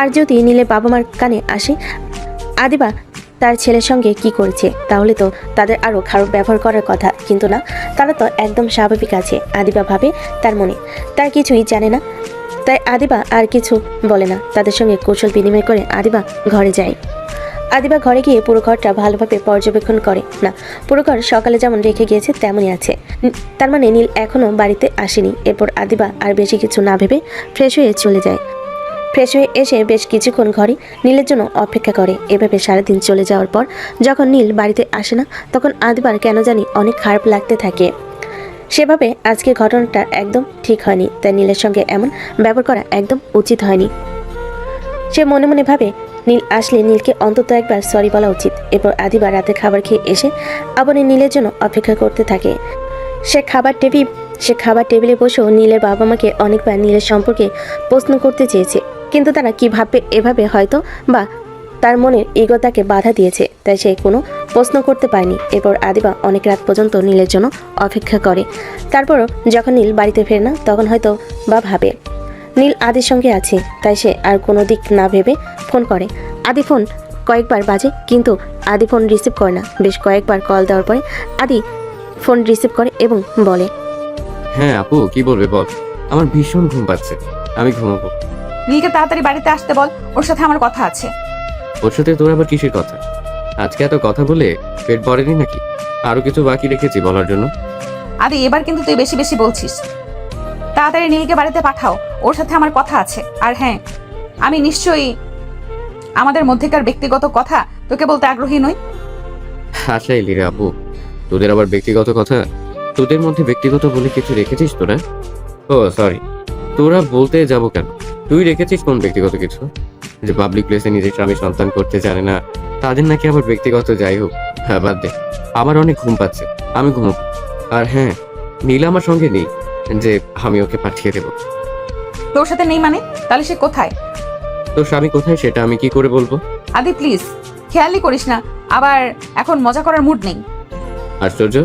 আর যদি নীলের বাবা মার কানে আসে আদিবা তার ছেলের সঙ্গে কি করেছে, তাহলে তো তাদের আরও খারাপ ব্যবহার করার কথা, কিন্তু না, তারা তো একদম স্বাভাবিক আছে। আদিবা ভাবে তার মনে তার কিছুই জানে না, তাই আদিবা আর কিছু বলে না। তাদের সঙ্গে কৌশল বিনিময় করে আদিবা ঘরে যায়। আদিবা ঘরে গিয়ে পুরো ঘরটা ভালোভাবে পর্যবেক্ষণ করে। না, পুরো ঘর সকালে যেমন রেখে গিয়েছে তেমনই আছে, তার মানে নীল এখনও বাড়িতে আসেনি। এরপর আদিবা আর বেশি কিছু না ভেবে ফ্রেশ হয়ে চলে যায়। ফ্রেশ হয়ে এসে বেশ কিছুক্ষণ ঘরে নীলের জন্য অপেক্ষা করে। এভাবে সারাদিন চলে যাওয়ার পর যখন নীল বাড়িতে আসে না, তখন আদিবার কেন জানি অনেক খারাপ লাগতে থাকে। সেভাবে আজকের ঘটনাটা একদম ঠিক হয়নি, তাই নীলের সঙ্গে এমন ব্যবহার করা একদম উচিত হয়নি। সে মনে মনে ভাবে নীল আসলে নীলকে অন্তত একবার সরি বলা উচিত। এরপর আদিবা রাতে খাবার খেয়ে এসে আবার নীলের জন্য অপেক্ষা করতে থাকে। সে খাবার টেবিলে বসেও নীলের বাবা মাকে অনেকবার নীলের সম্পর্কে প্রশ্ন করতে চেয়েছে, কিন্তু তারা কি ভাববে এভাবে হয়তো বা তার মনের ইগো তাকে বাধা দিয়েছে, তাই সে কোনো প্রশ্ন করতে পারেনি। এরপর আদিবা অনেক রাত পর্যন্ত নীলের জন্য অপেক্ষা করে। তারপরও যখন নীল বাড়িতে ফেরে না তখন হয়তো বা ভাবে নীল আদির সঙ্গে আছে, তাই সে আর কোনো দিক না ভেবে ফোন করে। আদি ফোন কয়েকবার বাজে কিন্তু আদি ফোন রিসিভ করে না। বেশ কয়েকবার কল দেওয়ার পরে আদি ফোন রিসিভ করে এবং বলে, হ্যাঁ আপু, কি বলবে বল। আমার ভীষণ ঘুম পাচ্ছে, আমি ঘুমাবো। নীলকে তাড়াতাড়ি বাড়িতে আসতে বল, ওর সাথে আমার কথা আছে। ওর সাথে তোর আবার কিসের কথা? আজকে এত কথা বলে পেট ভরেনি নাকি? আরো কিছু বাকি রেখেছি বলার জন্য। আদি এবার কিন্তু তুই বেশি বেশি বলছিস। তাড়াতাড়ি নীলকে বাড়িতে পাঠাও, ওর সাথে আমার কথা আছে। আর হ্যাঁ, আমি নিশ্চয়ই আমাদের মধ্যেকার ব্যক্তিগত কথা তোকে বলতে আগ্রহী নই। হাসাইলি রে আপু, তোদের আবার ব্যক্তিগত কথা? তোদের মধ্যে ব্যক্তিগত বলে কিছু রেখেছিস তোরা? ও সরি, তোরা বলতে যাব কেন? তুই রেখেছিস কোন ব্যক্তিগত কিছু? যে পাবলিক প্লেসে নিজের স্বামী সন্তান করতে জানে না, তাদের নাকি আবার ব্যক্তিগত। যাই হোক, হ্যাঁ বাদ দে, আমার অনেক ঘুম পাচ্ছে, আমি ঘুমাবো। আর হ্যাঁ, নীলা আমার সঙ্গে নেই যে আমি ওকে পাঠিয়ে দেবো। তোর সাথে নেই মানে? তাহলে সে কোথায়? তোর স্বামী কোথায় সেটা আমি কি করে বলবো? আদি প্লিজ, খেয়ালই করিস না, আবার এখন মজা করার মুড নেই। আশ্চর্য,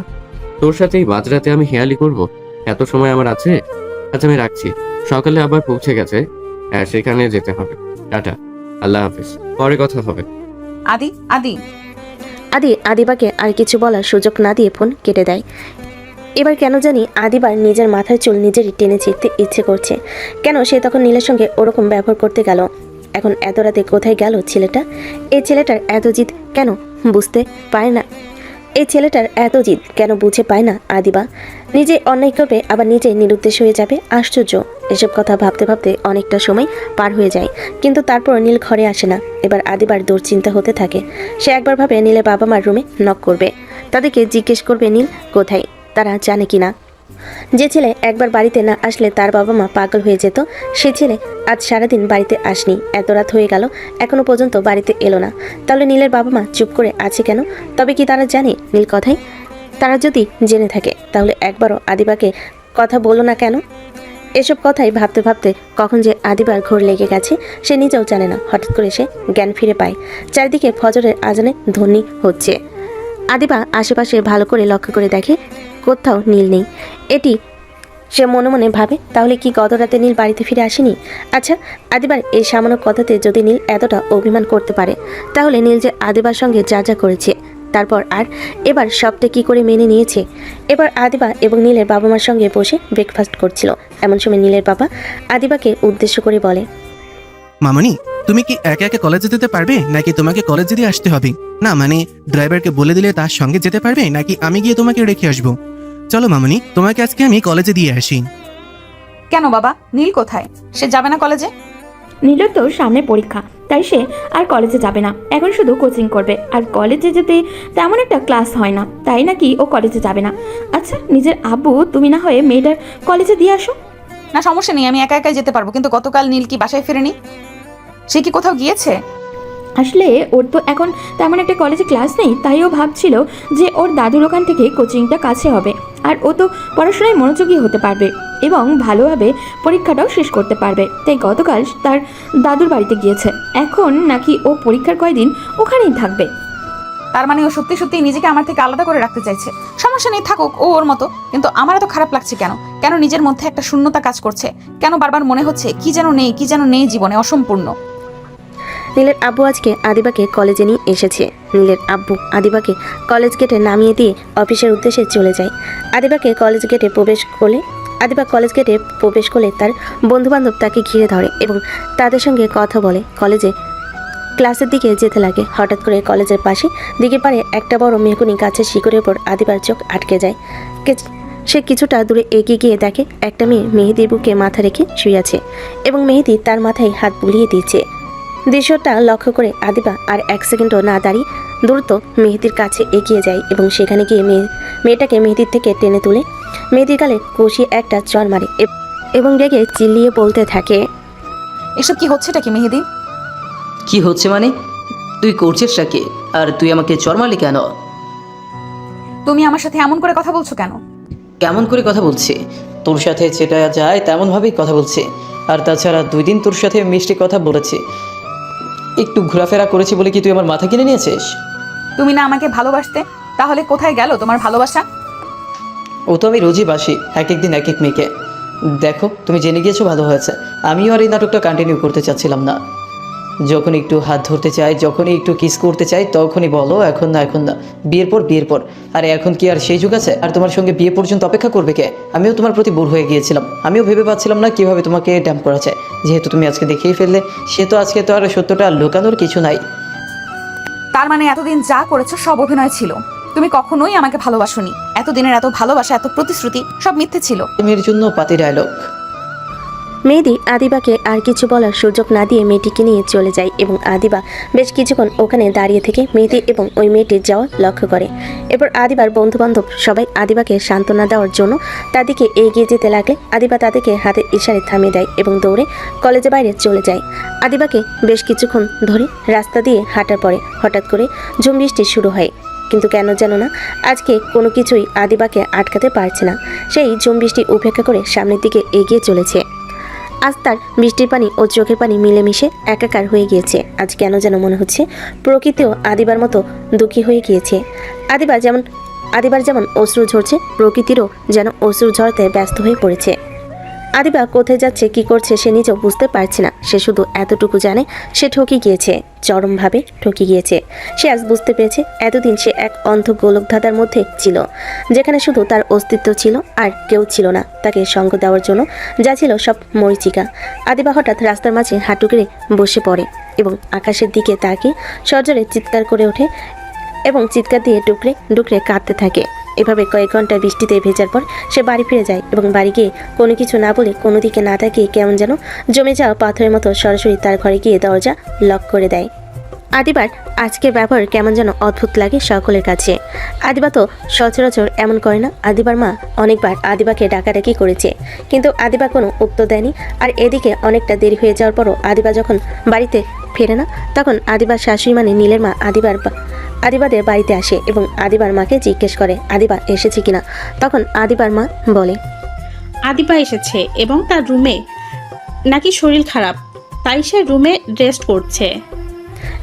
তোর সাথে এই মাঝরাতে আমি হেয়ালি করব? এত সময় আমার আছে? আচ্ছা আমি রাখছি, সকালে আবার পৌঁছে গেছে, সেখানে যেতে হবে। টাটা, আল্লাহ হাফিজ, পরে কথা হবে। আদি আদি আদি আদিবাকে আর কিছু বলার সুযোগ না দিয়ে ফোন কেটে দেয়। এবার কেন জানি আদিবার নিজের মাথার চুল নিজেরই টেনে ছিঁড়তে ইচ্ছে করছে। কেন সে তখন নীলের সঙ্গে ওরকম ব্যবহার করতে গেল? এখন এত রাতে কোথায় গেল ছেলেটা? এই ছেলেটার এত জিদ কেন বুঝতে পারে না? এই ছেলেটার এত জিদ কেন বুঝে পায় না আদিবা? নিজে অন্যায় করবে আবার নিজে নিরুদ্দেশ হয়ে যাবে। আশ্চর্য, এসব কথা ভাবতে ভাবতে অনেকটা সময় পার হয়ে যায়, কিন্তু তারপর নীল ঘরে আসে না। এবার আদিবার দুশ্চিন্তা হতে থাকে। সে একবার ভাবে নীলের বাবা মার রুমে নক করবে, তাদেরকে জিজ্ঞেস করবে নীল কোথায়, তারা জানে কিনা। যে ছেলে একবার বাড়িতে না আসলে তার বাবা মা পাগল হয়ে যেত, সে ছেলে আজ সারাদিন বাড়িতে আসনি, এত রাত হয়ে গেল এখনো পর্যন্ত বাড়িতে এলো না। তাহলে নীলের বাবা মা চুপ করে আছে কেন? তবে কি তারা জানে নীল কথাই? তারা যদি জেনে থাকে তাহলে একবারও আদিবাকে কথা বললো না কেন? এসব কথাই ভাবতে ভাবতে কখন যে আদিবার ঘোর লেগে গেছে সে নিজেও জানে না। হঠাৎ করে সে জ্ঞান ফিরে পায়। চারিদিকে ফজরের আজানে ধ্বনি হচ্ছে। আদিবা আশেপাশে ভালো করে লক্ষ্য করে দেখে কোথাও নীল নেই। এটি সে মনে মনে ভাবে, তাহলে কি গত রাতে নীল বাড়িতে ফিরে আসেনি? আচ্ছা, আদিবার এই সামান্য কথাতে যদি নীল এতটা অভিমান করতে পারে, তাহলে নীল যে আদিবার সঙ্গে যা যা করেছে তারপর আর এবার সবটা কি করে মেনে নিয়েছে? এবার আদিবা এবং নীলের বাবা মার সঙ্গে বসে ব্রেকফাস্ট করছিল। এমন সময় নীলের বাবা আদিবাকে উদ্দেশ্য করে বলে, মামনি, তুমি কি একা একা কলেজে যেতে পারবে নাকি তোমাকে কলেজে দিয়ে আসতে হবে? না মানে ড্রাইভারকে বলে দিলে তার সঙ্গে যেতে পারবে নাকি আমি গিয়ে তোমাকে রেখে আসবো? চলো মামনি, তোমাকে আজকে আমি কলেজে দিয়ে আসি। কেন বাবা, নীল কোথায়? সে যাবে না কলেজে? নীলের তো সামনে পরীক্ষা, তাই সে আর কলেজে যাবে না, এখন শুধু কোচিং করবে। আর কলেজে যেতে তেমন একটা ক্লাস হয় না, তাই নাকি ও কলেজে যাবে না। আচ্ছা নিজের আব্বু, তুমি না হয়ে মেয়েটার কলেজে দিয়ে আসো। না সমস্যা নেই, আমি একা একাই যেতে পারবো। কিন্তু গতকাল নীল কি বাসায় ফেরেনি? সে কি কোথাও গিয়েছে? আসলে ওর তো এখন তেমন একটা কলেজে ক্লাস নেই, তাই ও ভাবছিল যে ওর দাদুর ওখান থেকে কোচিংটা কাছে হবে, আর ও তো পড়াশোনায় মনোযোগী হতে পারবে এবং ভালোভাবে পরীক্ষাটাও শেষ করতে পারবে। তাই গতকাল তার দাদুর বাড়িতে গিয়েছে, এখন নাকি ও পরীক্ষার কয়দিন ওখানেই থাকবে। তার মানে ও সত্যি সত্যি নিজেকে আমার থেকে আলাদা করে রাখতে চাইছে। সমস্যা নেই, থাকুক ও ওর মতো। কিন্তু আমার এত খারাপ লাগছে কেন? কেন নিজের মধ্যে একটা শূন্যতা কাজ করছে? কেন বারবার মনে হচ্ছে কি যেন নেই জীবনে, অসম্পূর্ণ। নীলের আব্বু আজকে আদিবাকে কলেজে নিয়ে এসেছে। নীলের আব্বু আদিবাকে কলেজ গেটে নামিয়ে দিয়ে অফিসের উদ্দেশ্যে চলে যায়। আদিবা কলেজ গেটে প্রবেশ করলে তার বন্ধুবান্ধব তাকে ঘিরে ধরে এবং তাদের সঙ্গে কথা বলে। কলেজে ক্লাসের দিকে যেতে লাগে। হঠাৎ করে কলেজের পাশে দিকে পারে একটা বড় মেহগুনি গাছের শিকড়ের ওপর আদিবার চোখ আটকে যায়। সে কিছুটা দূরে এগিয়ে গিয়ে দেখে একটা মেয়ে মেহেদির বুকে মাথা রেখে শুয়ে আছে এবং মেহেদি তার মাথায় হাত বুলিয়ে দিচ্ছে। দৃশ্যটা লক্ষ্য করে আদিবা আর এক সেকেন্ডও না দাঁড়িয়ে দ্রুত মেহেদির কাছে এগিয়ে যায় এবং সেখানে গিয়ে মেয়েটাকে মেহেদির থেকে টেনে তুলে মেহেদির গালে কষিয়ে একটা চর মারে এবং রেগে চিল্লিয়ে বলতে থাকে, এসব কি হচ্ছেটা কি মেহেদি? কি হচ্ছে মানে? তুই করছিসটা কি? আর তুই আমাকে চর মারলি কেন? তুমি আমার সাথে এমন করে কথা বলছো কেন? কেমন করে কথা বলছি? তোর সাথে যেটা যায় তেমনভাবেই কথা বলছি। আর তাছাড়া 2 দিন তোর সাথে মিষ্টি কথা বলেছি, একটু ঘোরাফেরা করেছি বলে কি তুই আমার মাথা কিনে নিয়েছিস? তুমি না আমাকে ভালোবাসতে, তাহলে কোথায় গেল তোমার ভালোবাসা? ও তো আমি রোজই বাসি, এক এক দিন এক এক মেয়েকে। দেখো তুমি জেনে গিয়েছো, ভালো হয়েছে। আমিও আর এই নাটকটা কন্টিনিউ করতে চাচ্ছিলাম না। যখন একটু হাত ধরতে চাই, যখনই একটু কিস করতে চাই, তখনই বলো এখন না এখন না, বিয়ের পর। আরে এখন কি আর সেই যুগ আছে? আর তোমার সঙ্গে বিয়ে পর্যন্ত অপেক্ষা করবে কে? আমিও তোমার প্রতি বোর হয়ে গিয়েছিলাম। আমিও ভেবে পাচ্ছিলাম না কীভাবে তোমাকে ড্যাম্প করা যায়। যেহেতু তুমি আজকে দেখেই ফেললে, সে তো আজকে তো আর সত্যটা লুকানোর কিছু নাই। তার মানে এতদিন যা করেছো সব অভিনয় ছিল, তুমি কখনোই আমাকে ভালোবাসোনি। এতদিনের এত ভালোবাসা, এত প্রতিশ্রুতি সব মিথ্যে ছিল। মেয়ের জন্য পাতি ডায়লগ। মেহেদি আদিবাকে আর কিছু বলার সুযোগ না দিয়ে মেয়েটিকে নিয়ে চলে যায় এবং আদিবা বেশ কিছুক্ষণ ওখানে দাঁড়িয়ে থেকে মেহেদি এবং ওই মেয়েটির যাওয়া লক্ষ্য করে। এরপর আদিবার বন্ধুবান্ধব সবাই আদিবাকে সান্ত্বনা দেওয়ার জন্য তাদেরকে এগিয়ে যেতে লাগলে আদিবা তাদেরকে হাতের ইশারায় থামিয়ে দেয় এবং দৌড়ে কলেজের বাইরে চলে যায়। আদিবাকে বেশ কিছুক্ষণ ধরে রাস্তা দিয়ে হাঁটার পরে হঠাৎ করে ঝুম বৃষ্টি শুরু হয়, কিন্তু কেন যেন না আজকে কোনো কিছুই আদিবাকে আটকাতে পারছে না। সেই ঝুম বৃষ্টি উপেক্ষা করে সামনের দিকে এগিয়ে চলেছে। আজ তার বৃষ্টির পানি ও চোখের পানি মিলেমিশে একাকার হয়ে গিয়েছে। আজ কেন যেন মনে হচ্ছে প্রকৃতিও আদিবার মতো দুঃখী হয়ে গিয়েছে। আদিবার যেমন অশ্রু ঝরছে, প্রকৃতিরও যেন অশ্রু ঝরতে ব্যস্ত হয়ে পড়েছে। আদিবা কোথায় যাচ্ছে, কি করছে সে নিজেও বুঝতে পারছে না। সে শুধু এতটুকু জানে সে ঠকে গিয়েছে, চরমভাবে ঠকে গিয়েছে। সে আজ বুঝতে পেরেছে এতদিন সে এক অন্ধ গোলকধাঁধার মধ্যে ছিল, যেখানে শুধু তার অস্তিত্ব ছিল আর কেউ ছিল না তাকে সঙ্গ দেওয়ার জন্য, যা ছিল সব মরীচিকা। আদিবা হঠাৎ রাস্তার মাঝে হাঁটু গেড়ে বসে পড়ে এবং আকাশের দিকে তাকিয়ে সজোরে চিৎকার করে ওঠে এবং চিৎকার দিয়ে ডুকরে ডুকরে কাঁদতে থাকে। এভাবে কয়েক ঘন্টা বৃষ্টিতে ভেজার পর সে বাড়ি ফিরে যায় এবং বাড়ি গিয়ে কোনো কিছু না বলে, কোনো দিকে না তাকিয়ে কেমন যেন জমে যাওয়া পাথরের মতো সরাসরি তার ঘরে গিয়ে দরজা লক করে দেয়। আদিবার আজকের ব্যবহার কেমন যেন অদ্ভুত লাগে সকলের কাছে। আদিবা তো সচরাচর এমন করে না। আদিবার মা অনেকবার আদিবাকে ডাকাডাকি করেছে, কিন্তু আদিবা কোনো উত্তর দেয়নি। আর এদিকে অনেকটা দেরি হয়ে যাওয়ার পরও আদিবা যখন বাড়িতে ফেরে না, তখন আদিবার শাশুড়ি মানে নীলের মা আদিবাদের বাড়িতে আসে এবং আদিবার মাকে জিজ্ঞেস করে আদিবা এসেছে কিনা। তখন আদিবার মা বলে, আদিবা এসেছে এবং তার রুমে নাকি শরীর খারাপ, তাই সে রুমে রেস্ট করছে।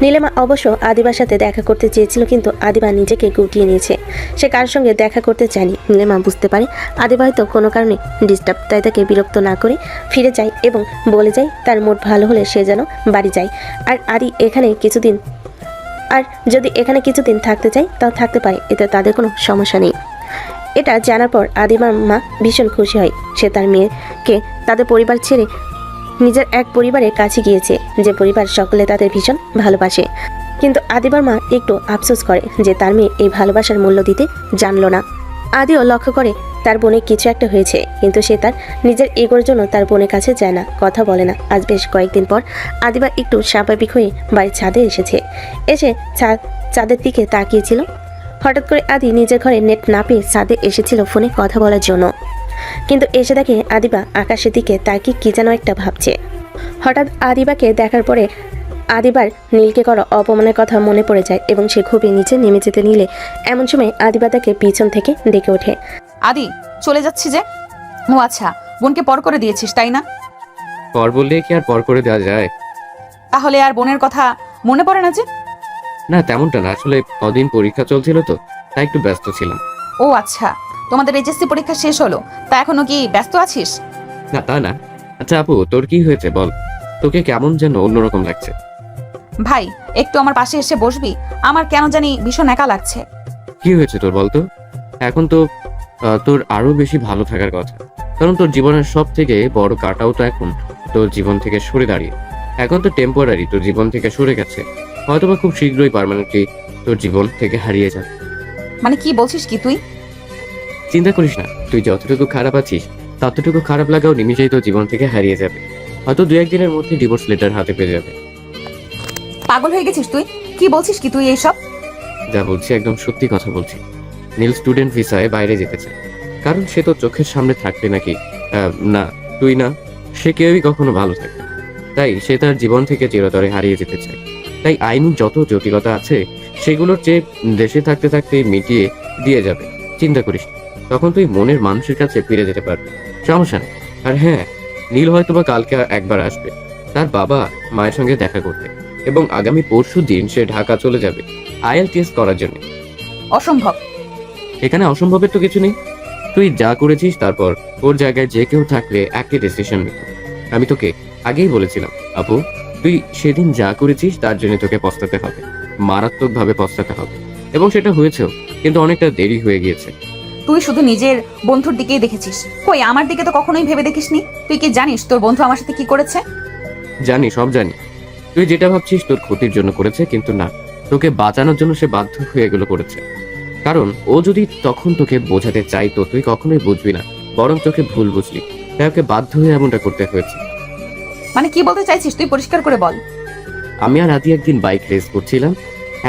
নীলিমা অবশ্য আদিবার সাথে দেখা করতে চেয়েছিল, কিন্তু আদিবা নিজেকে গুটিয়ে নিয়েছে। সে কার সঙ্গে দেখা করতে চায়নি। নীলিমা বুঝতে পারে আদিবা হয়তো কোনো কারণে ডিস্টার্ব, তাই তাকে বিরক্ত না করে ফিরে যায় এবং বলে যায় তার মুড ভালো হলে সে যেন বাড়ি যায়। আর যদি এখানে কিছুদিন থাকতে চায় তাও থাকতে পারে, এতে তাদের কোনো সমস্যা নেই। এটা জানার পর আদিবার মা ভীষণ খুশি হয়। সে তার মেয়েকে তাদের পরিবার ছেড়ে নিজের এক পরিবারের কাছে গিয়েছে, যে পরিবার সকলে তাদের ভীষণ ভালোবাসে। কিন্তু আদিবার মা একটু আফসোস করে যে তার মেয়ে এই ভালোবাসার মূল্য দিতে জানলো না। আদিও লক্ষ্য করে তার বোনের কিছু একটা হয়েছে, কিন্তু সে তার নিজের ইগোর জন্য তার বোনের কাছে যায় না, কথা বলে না। আজ বেশ কয়েকদিন পর আদিবা একটু স্বাভাবিক হয়ে বাড়ির ছাদে এসেছে। এসে ছাদের দিকে তাকিয়েছিল। হঠাৎ করে আদি নিজের ঘরে নেট না পেয়ে ছাদে এসেছিল ফোনে কথা বলার জন্য, কিন্তু এসে দেখে আদিবা আকাশের দিকে তাকিয়ে কি যেন একটা ভাবছে। হঠাৎ আদিবাকে দেখার পরে আদিবার নীলকে করা অপমানের কথা মনে পড়ে যায় এবং সে খুবই নিচে নেমে যেতে নিলে এমন সময় আদিবা তাকে পিছন থেকে ডেকে ওঠে। আদি, চলে যাচ্ছি যে? ও আচ্ছা, বোনকে পর করে দিয়েছিস তাই না? পর বললে কি আর পর করে দেওয়া যায়? তাহলে আর বোনের কথা মনে পড়ে না যে? না, তেমনটা না, আসলে কদিন পরীক্ষা চলছিল তো, তাই একটু ব্যস্ত ছিলাম। ও আচ্ছা, তোমাদের এইচএসসি পরীক্ষা শেষ হলো, তা এখনো কি ব্যস্ত আছিস? না তা না। আচ্ছা আপু, তোর কি হয়েছে বল? তোকে কেমন যেন অন্যরকম লাগছে। ভাই, একটু আমার পাশে এসে বসবি? আমার কেন জানি ভীষণ একা লাগছে। কি হয়েছে তোর বলতো? এখন তো তোর আরো বেশি ভালো থাকার কথা, কারণ তোর জীবনের সব থেকে বড় কাটাও তো এখন তোর জীবন থেকে সরে দাঁড়িয়ে। এখন তো টেম্পোরারি তোর জীবন থেকে সরে গেছে, হয়তোবা খুব শীঘ্রই পার্মানেন্টলি তোর জীবন থেকে হারিয়ে যাবে। মানে কি বলছিস কি তুই? চিন্তা করিস না, তুই যতটুকু খারাপ আছিস ততটুকু খারাপ লাগাও নিমিশেই তোর জীবন থেকে হারিয়ে যাবে। হয়তো 2-1 দিনের মধ্যে ডিভোর্স লেটার হাতে পেয়ে যাবে। পাগল হয়ে গেছিস তুই? কি বলছিস কি তুই এইসব? যা বলছি একদম সত্যি কথা বলছি। নীল স্টুডেন্ট ভিসায় বাইরে যেতে চায়, কারণ সে তো চোখের সামনে থাকবে নাকি না তুই না, সে কেউই কখনো ভালো থাকবে, তাই সে তার জীবন থেকে চিরতরে হারিয়ে যেতে চায়। তাই আইনি যত জটিলতা আছে সেগুলোর চেয়ে দেশে থাকতে থাকতে মিটিয়ে দিয়ে যাবে। চিন্তা করিস, তখন তুই মনের মানুষের কাছে ফিরে যেতে পারবি, সমস্যা নেই। আর হ্যাঁ, নীল হয়তো বা কালকে একবার আসবে তার বাবা মায়ের সঙ্গে দেখা করতে, এবং আগামী পরশু দিন সে ঢাকা চলে যাবে IELTS করার জন্য। অসম্ভব। এখানে অসম্ভবের তো কিছু নেই। তুই যা করেছিস, তারপর ওর জায়গায় যে কেউ থাকলে একই ডিসিশন নিত। আমি তোকে আগেই বলেছিলাম আপু, তুই সেদিন যা করেছিস তার জন্য তোকে পস্তাতে হবে, মারাত্মকভাবে পস্তাতে হবে। এবং সেটা হয়েছেও, কিন্তু অনেকটা দেরি হয়ে গিয়েছে। তুই শুধু নিজের বন্ধুর দিকেই দেখেছিস, কই আমার দিকে তো কখনোই ভেবে দেখিসনি। তুই কি জানিস তোর বন্ধু আমার সাথে কি করেছে? জানি, সব জানি। তুই যেটা ভাবছিস তোর ক্ষতির জন্য করেছে, কিন্তু না, তোকে বাঁচানোর জন্য সে বাধ্য হয়ে এগুলো করেছে। কারণ ও যদি তখন তোকে বোঝাতে চাইতো, তুই কখনোই বুঝবি না, বরং তোকে ভুল বুঝলি, তাই ওকে বাধ্য হয়ে এমনটা করতে হয়েছে। মানে কি বলতে চাইছিস তুই পরিষ্কার করে বল। আমি আর আদি একদিন বাইক রেস করছিলাম।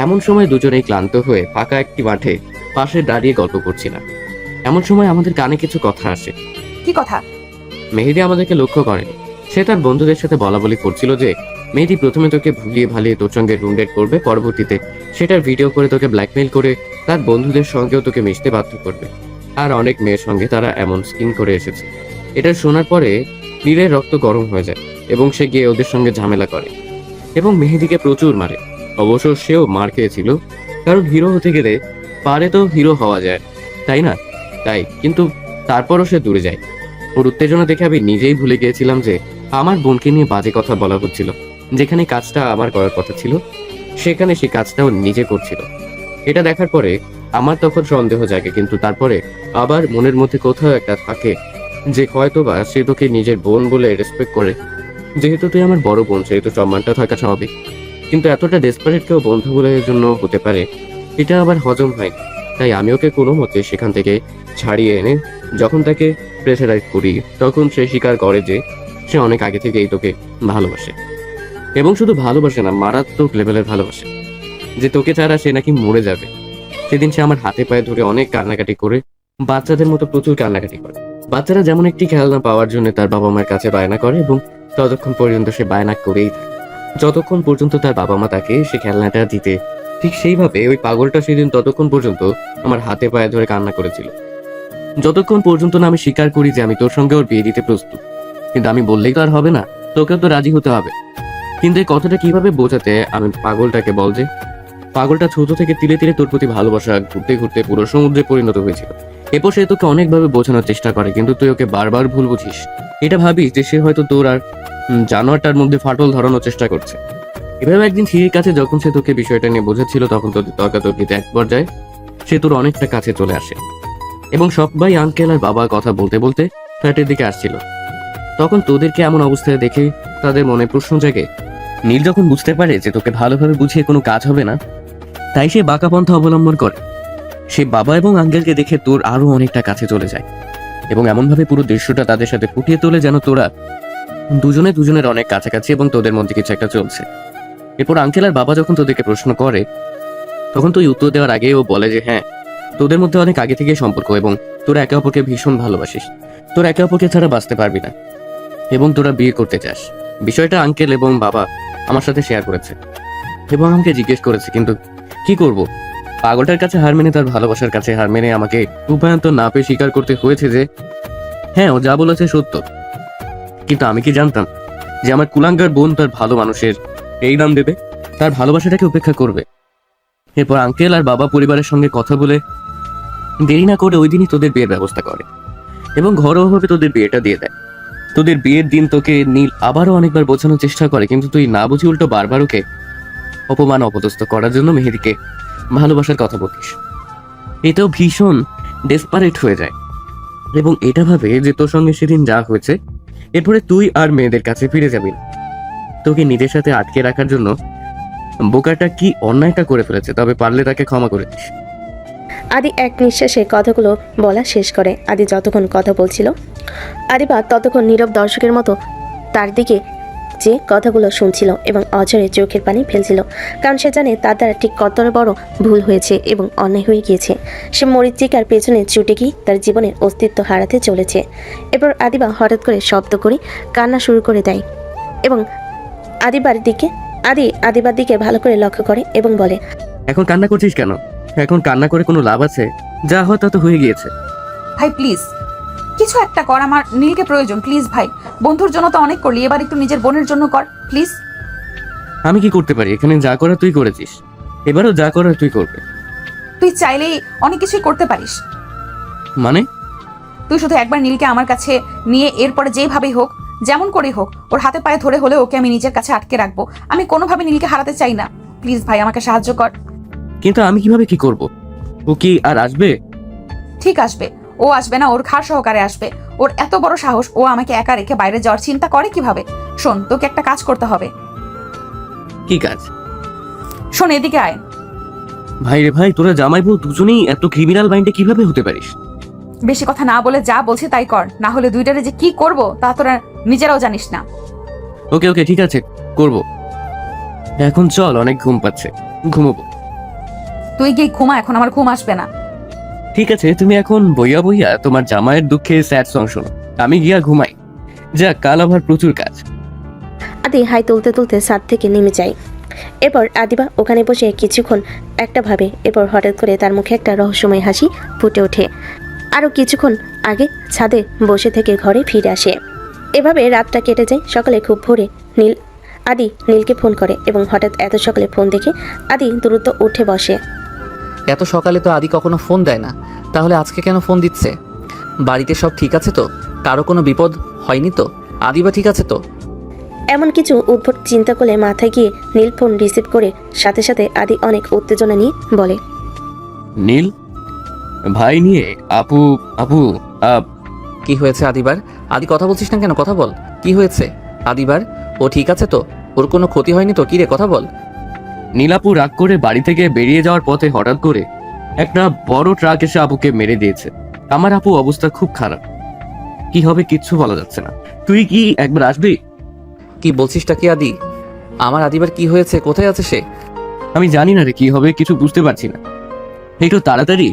এমন সময় দুজনেই ক্লান্ত হয়ে ফাঁকা একটি মাঠে পাশে দাঁড়িয়ে গল্প করছিলাম। এমন সময় আমাদের কানে কিছু কথা আসে। কি কথা? মেহেদি আমাদেরকে লক্ষ্য করেনি। সে তার বন্ধুদের সাথে বলা বলি করছিল যে মেহেদি প্রথমে তোকে ভুলিয়ে ভালিয়ে তোর সঙ্গে রুম ডেট করবে, পরবর্তীতে সেটার ভিডিও করে তোকে ব্ল্যাকমেইল করে তার বন্ধুদের সঙ্গেও তোকে মিশতে বাধ্য করবে। আর অনেক মেয়ের সঙ্গে তারা এমন স্কিন করে এসেছে। এটা শোনার পরে নীলের রক্ত গরম হয়ে যায় এবং সে গিয়ে ওদের সঙ্গে ঝামেলা করে এবং মেহেদিকে প্রচুর মারে। অবশ্য সেও মার খেয়েছিল, কারণ হিরো হতে গেলে পারে তো হিরো হওয়া যায়, তাই না? তাই কিন্তু তারপরও সে দূরে যায়। ওর উত্তেজনা দেখে আমি নিজেই ভুলে গিয়েছিলাম যে আমার বোনকে নিয়ে বাজে কথা বলা হচ্ছিল। যেখানে কাজটা আমার করার কথা ছিল, সেখানে সে কাজটাও নিজে করছিল। এটা দেখার পরে আমার তখন সন্দেহ জাগে, কিন্তু তারপরে আবার মনের মধ্যে কোথাও একটা থাকে যে হয়তোবা সে তোকে নিজের বোন বলে রেসপেক্ট করে। যেহেতু তুই আমার বড় বোন, সেহেতু সম্মানটা থাকা স্বাভাবিক। কিন্তু এতটা ডেসপারেট কেউ বন্ধু বলে জন্য হতে পারে, এটা আবার হজম হয়। তাই আমি ওকে কোনো মতে সেখান থেকে ছাড়িয়ে এনে যখন তাকে প্রেসারাইজ করি, তখন সে স্বীকার করে যে সে অনেক আগে থেকেই তোকে ভালোবাসে। এবং শুধু ভালোবাসে না, মারাত্মক লেভেলের ভালোবাসে, যে তোকে ছাড়া সে নাকি মরে যাবে। সেদিন সে আমার হাতে পায়ে ধরে অনেক কান্নাকাটি করে, বাচ্চাদের মতো প্রচুর কান্নাকাটি করে। বাচ্চারা যেমন একটি খেলনা পাওয়ার জন্য তার বাবা মায়ের কাছে বায়না করে, এবং ততক্ষণ পর্যন্ত সে বায়না করেই থাকে যতক্ষণ পর্যন্ত তার বাবা মা তাকে সে খেলনাটা দিতে। ঠিক সেইভাবে ওই পাগলটা সেদিন ততক্ষণ পর্যন্ত আমার হাতে পায়ে ধরে কান্না করেছিল, যতক্ষণ পর্যন্ত না আমি স্বীকার করি যে আমি তোর সঙ্গে ওর বিয়ে দিতে প্রস্তুত। কিন্তু আমি বললেই তো আর হবে না, তোকেও তো রাজি হতে হবে। কিন্তু এই কথাটা কিভাবে বোঝাতে আমি পাগলটাকে বল যে পাগলটা ছোট থেকে তিলে তিলে তোর প্রতি ভালোবাসা ঘুরতে ঘুরতে পুরো সমুদ্রে পরিণত হয়েছিল। এরপর সে তোকে অনেকভাবে বোঝানোর চেষ্টা করে, কিন্তু তুই ওকে বারবার ভুল বুঝিস। এটা ভাবিস যে সে হয়তো তোর আর জানোয়ারটার মধ্যে ফাটল ধরানোর চেষ্টা করছে। এভাবে একদিন সিঁড়ির কাছে যখন সে তোকে বিষয়টা নিয়ে বোঝাচ্ছিল, তখন তোদের তর্কাতর্কিতে এক পর্যায়ে সে তোর অনেকটা কাছে চলে আসে এবং সবাই আঙ্কেল আর বাবা কথা বলতে বলতে ফ্ল্যাটের দিকে আসছিল। তখন তোদেরকে এমন অবস্থায় দেখে তাদের মনে প্রশ্ন জাগে। নীল যখন বুঝতে পারে যে তোকে ভালোভাবে বুঝিয়ে কোনো কাজ হবে না, তাই সে বাঁকা পন্থা অবলম্বন করে। সে বাবা এবং আঙ্কেলকে দেখে তোর আরো অনেকটা কাছে চলে যায় এবং এমনভাবে পুরো দৃশ্যটা তাদের সাথে ফুটিয়ে তোলে যেন তোরা দুজনে দুজনের অনেক কাছাকাছি এবং তোদের মধ্যে কিছু একটা চলছে। এরপর আঙ্কেল আর বাবা যখন তোদেরকে প্রশ্ন করে, তখন তুই উত্তর দেওয়ার আগে ও বলে যে হ্যাঁ, তোদের মধ্যে অনেক আগে থেকে সম্পর্ক এবং তোরা একে অপরকে ভীষণ ভালোবাসিস, তোরা একে অপরকে ছাড়া বাঁচতে পারবি না এবং তোরা বিয়ে করতে চাস। বিষয়টা আঙ্কেল এবং বাবা আমার সাথে শেয়ার করেছে এবং আমাকে জিজ্ঞেস করেছে, কিন্তু কি করব? পাগলটার কাছে হার মেনে, তার ভালোবাসার কাছে হার মেনে আমাকে উপায়ন্তর না পেয়ে স্বীকার করতে হয়েছে যে হ্যাঁ, ও যা বলেছে সত্য। কিন্তু আমি কি জানতাম যে আমার কুলাঙ্গার বোন তার ভালো মানুষের এই নাম দেবে, তার ভালোবাসাটাকে উপেক্ষা করবে। এরপর আঙ্কেল আর বাবা পরিবারের সঙ্গে কথা বলে দেরি না করে ওই দিনই তোদের বিয়ের ব্যবস্থা করে এবং ঘরোয়াভাবে তোদের বিয়েটা দিয়ে দেয়। তোদের বিয়ের দিন তোকে নীল আবারও অনেকবার বোঝানোর চেষ্টা করে, কিন্তু তুই না বুঝি উল্টো বারবার ওকে অপমান অপদস্থ করার জন্য মেহেদিকে ভালোবাসার কথা বলিস। এটাও ভীষণ ডেসপারেট হয়ে যায় এবং এটা ভাবে যে তোর সঙ্গে সেদিন যা হয়েছে এরপরে তুই আর মেয়েদের কাছে ফিরে যাবি। তোকে নিজের সাথে আটকে রাখার জন্য বোকাটা কি অন্যায়টা করে ফেলেছে, তবে পারলে তাকে ক্ষমা করে দিস। আদি এক নিঃশ্বাসে কথাগুলো বলা শেষ করে। আদি যতক্ষণ কথা বলছিল, আদিবা ততক্ষণ নীরব দর্শকের মতো তার দিকে যে কথাগুলো শুনছিল এবং অঝরে চোখের পানি ফেলছিল, কারণ সে জানে তার দ্বারা ঠিক কতটা বড় ভুল হয়েছে এবং অন্যায় হয়ে গিয়েছে। সে মরিচিকার পেছনে ছুটে গিয়ে তার জীবনের অস্তিত্ব হারাতে চলেছে। এরপর আদিবা হঠাৎ করে শব্দ করে কান্না শুরু করে দেয় এবং আদিবার দিকে ভালো করে লক্ষ্য করে এবং বলে, এখন কান্না করছিস কেন? এখন কান্না করে কোনো লাভ আছে? যা হয় তা তো হয়ে গিয়েছে। ভাই প্লিজ কিছু একটা কর, আমার নীলকে প্রয়োজন। প্লিজ ভাই, বন্ধুর জন্য তো অনেক করলি, এবার একটু নিজের বোনের জন্য কর প্লিজ। আমি কি করতে পারি? এখানে যা করার তুই করেছিস, এবারও যা করার তুই করবে। তুই চাইলেই অনেক কিছুই করতে পারিস। মানে? তুই শুধু একবার নীলকে আমার কাছে নিয়ে এরপরে যেভাবেই হোক, যেমন করেই হোক, ওর হাতে পায়ে ধরে হলে ওকে আমি নিজের কাছে আটকে রাখবো। আমি কোনোভাবে নীলকে হারাতে চাই না। প্লিজ ভাই, আমাকে সাহায্য কর। কিন্তু আমি কিভাবে কি করব? ও কি আর আসবে? ঠিক আসবে। ও আসবে না, ওর খার সহকারে আসবে। ওর এত বড় সাহস, ও আমাকে একা রেখে বাইরে যাওয়ার চিন্তা করে কিভাবে? শোন, তোকে একটা কাজ করতে হবে। কি কাজ? শোন, এদিকে আয়। ভাই রে ভাই, তোরা জামাই বউ দুজনেই এত ক্রিমিনাল মাইন্ডে কিভাবে হতে পারিস? বেশি কথা না বলে যা বলছি তাই কর, না হলে দুইটারে যে কি করব তা তোরা নিজেরাও জানিস না। ওকে ওকে, ঠিক আছে, করব। এখন চল, অনেক ঘুম পাচ্ছে, ঘুমোবো। তুই গিয়ে ঘুমা, এখন আমার ঘুম আসবে না। ঠিক আছে, তুমি এখন বইয়া বইয়া তোমার জামাইয়ের দুঃখে স্যাড সং শোনো, আমি গিয়া ঘুমাই। যা, কাল আমার প্রচুর কাজ। আদি হাই তুলতে তুলতে ছাদ থেকে নেমে যায়। এরপর আদিবা ওখানে বসে কিছুক্ষণ একটা ভাবে। এরপর হঠাৎ করে তার মুখে একটা রহস্যময় হাসি ফুটে ওঠে। আরও কিছুক্ষণ আগে ছাদে বসে থেকে ঘরে ফিরে আসে। এভাবে রাতটা কেটে যায়। সকালে খুব ভোরে আদি নীলকে ফোন করে এবং হঠাৎ এত সকালে ফোন দেখে আদি দ্রুত উঠে বসে। এত সকালে তো আদি কখনো ফোন দেয় না, তাহলে আজকে কেন ফোন দিচ্ছে? বাড়িতে সব ঠিক আছে তো? কারো কোনো বিপদ হয়নি তো? আদিবা ঠিক আছে তো? এমন কিছু উদ্ভট চিন্তা করলে মাথায় গিয়ে নীল ফোন রিসিভ করে সাথে সাথে আদি অনেক উত্তেজনা নিয়ে বলে, নীল ভাই নিয়ে আপু আপু কি হয়েছে আদিবার? আদি কথা বলছিস না কেন? কথা বল, কি হয়েছে আদিবার? ও ঠিক আছে তো? ওর কোনো ক্ষতি হয়নি তো? কি রে, কথা বল। নীলাপু রাগ করে বাড়ি থেকে বেরিয়ে যাওয়ার পথে হঠাৎ করে একটা বড় ট্রাক এসে আপুকে মেরে দিয়েছে। আমার আপু অবস্থা খুব খারাপ, কি হবে কিচ্ছু বলা যাচ্ছে না। তুই কি একবার আসবি? কি বলছিসটা কি আদি? আমার আদিবার কি হয়েছে? কোথায় আছে সে? আমি জানি না রে, কি হবে কিছু বুঝতে পারছি না। একটু তাড়াতাড়ি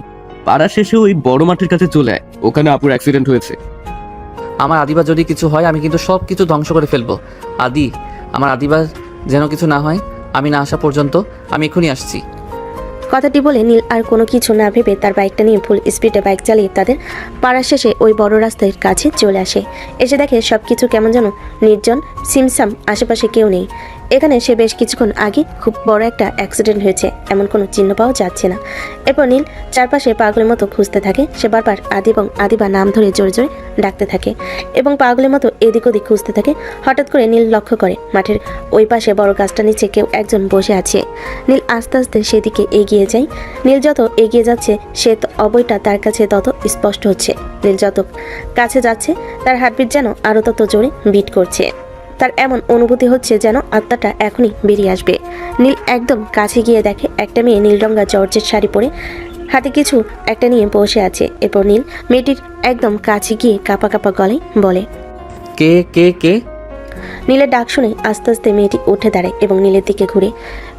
পাড়া শেষে ওই বড় মাঠের কাছে চলে আয়, ওখানে আপুর অ্যাক্সিডেন্ট হয়েছে। আমার আদিবার যদি কিছু হয় আমি কিন্তু সব কিছু ধ্বংস করে ফেলবো। আদি, আমার আদিবার যেন কিছু না হয়, আমি না আসা পর্যন্ত আমি এখনই আসছি। কথাটি বলে নীল আর কোনো কিছু না ভেবে তার বাইকটা নিয়ে ফুল স্পিডে বাইক চালিয়ে তাদের পাড়ার শেষে ওই বড় রাস্তার কাছে চলে আসে। এসে দেখে সব কিছু কেমন যেন নির্জন, সিমসাম, আশেপাশে কেউ নেই। এখানে সে বেশ কিছুক্ষণ আগে খুব বড় একটা অ্যাক্সিডেন্ট হয়েছে এমন কোনো চিহ্ন পাওয়া যাচ্ছে না। এরপর নীল চারপাশে পাগলের মতো খুঁজতে থাকে। সে বারবার আদি এবং আদিবা নাম ধরে জোরে জোরে ডাকতে থাকে এবং পাগলের মতো এদিক ওদিক খুঁজতে থাকে। হঠাৎ করে নীল লক্ষ্য করে মাঠের ওই পাশে বড় গাছটা নিচে কেউ একজন বসে আছে। নীল আস্তে আস্তে সেদিকে এগিয়ে যায়। নীল যত এগিয়ে যাচ্ছে সে অবয়টা তার কাছে তত স্পষ্ট হচ্ছে। নীল যত কাছে যাচ্ছে তার হার্টবিট যেন আরও তত জোরে বিট করছে। তার এমন অনুভূতি হচ্ছে যেন আত্মাটা এখনই বেরিয়ে আসবে। নীল একদম কাছে গিয়ে দেখে একটা মেয়ে নীল রঙা জর্জের শাড়ি পরে হাতে কিছু একটা নিয়ে বসে আছে। এরপর নীল মেয়েটির একদম কাছে গিয়ে কাঁপা কাঁপা গলায় বলে, কে কে কে? নীলের ডাক শুনে আস্তে আস্তে মেয়েটি উঠে দাঁড়ায় এবং নীলের দিকে ঘুরে।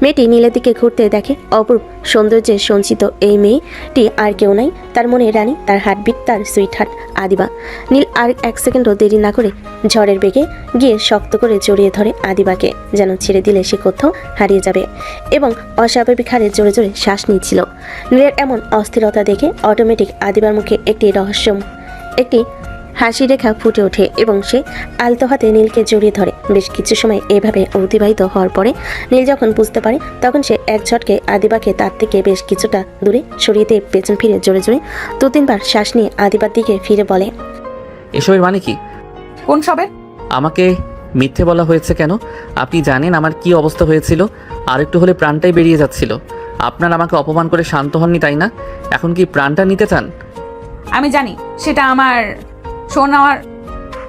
মেয়েটি নীলের দিকে ঘুরতে দেখে অপূর্ব সৌন্দর্যে সঞ্চিত এই মেয়েটি আর কেউ নাই, তার মনে রানী, তার হার্টবিট, তার সুইট হার্ট আদিবা। নীল আর এক সেকেন্ডও দেরি না করে ঝড়ের বেগে গিয়ে শক্ত করে জড়িয়ে ধরে আদিবাকে, যেন ছেড়ে দিলে সে কোথাও হারিয়ে যাবে, এবং অস্বাভাবিক হারে জোরে জোরে শ্বাস নিচ্ছিল। নীলের এমন অস্থিরতা দেখে অটোমেটিক আদিবার মুখে একটি হাসি রেখা ফুটে ওঠে এবং সে আলতো হাতে নীলকে জড়িয়ে ধরে। বেশ কিছু সময় এভাবে অতিবাহিত হওয়ার পরে নীল যখন বুঝতে পারে তখন সে এক ঝটকে আদিবাকে তার থেকে বেশ কিছুটা দূরে সরিয়ে দিয়ে পেছন ফিরে জোরে জোরে 2-3 বার শ্বাস নিয়ে আদিবার দিকে ফিরে বলে, এসবের মানে কি? কোন সবের? আমাকে মিথ্যে বলা হয়েছে কেন? আপনি জানেন আমার কি অবস্থা হয়েছিল? আর একটু হলে প্রাণটাই বেরিয়ে যাচ্ছিল। আপনার আমাকে অপমান করে শান্ত হননি, তাই না? এখন কি প্রাণটা নিতে চান? আমি জানি সেটা আমার শোনার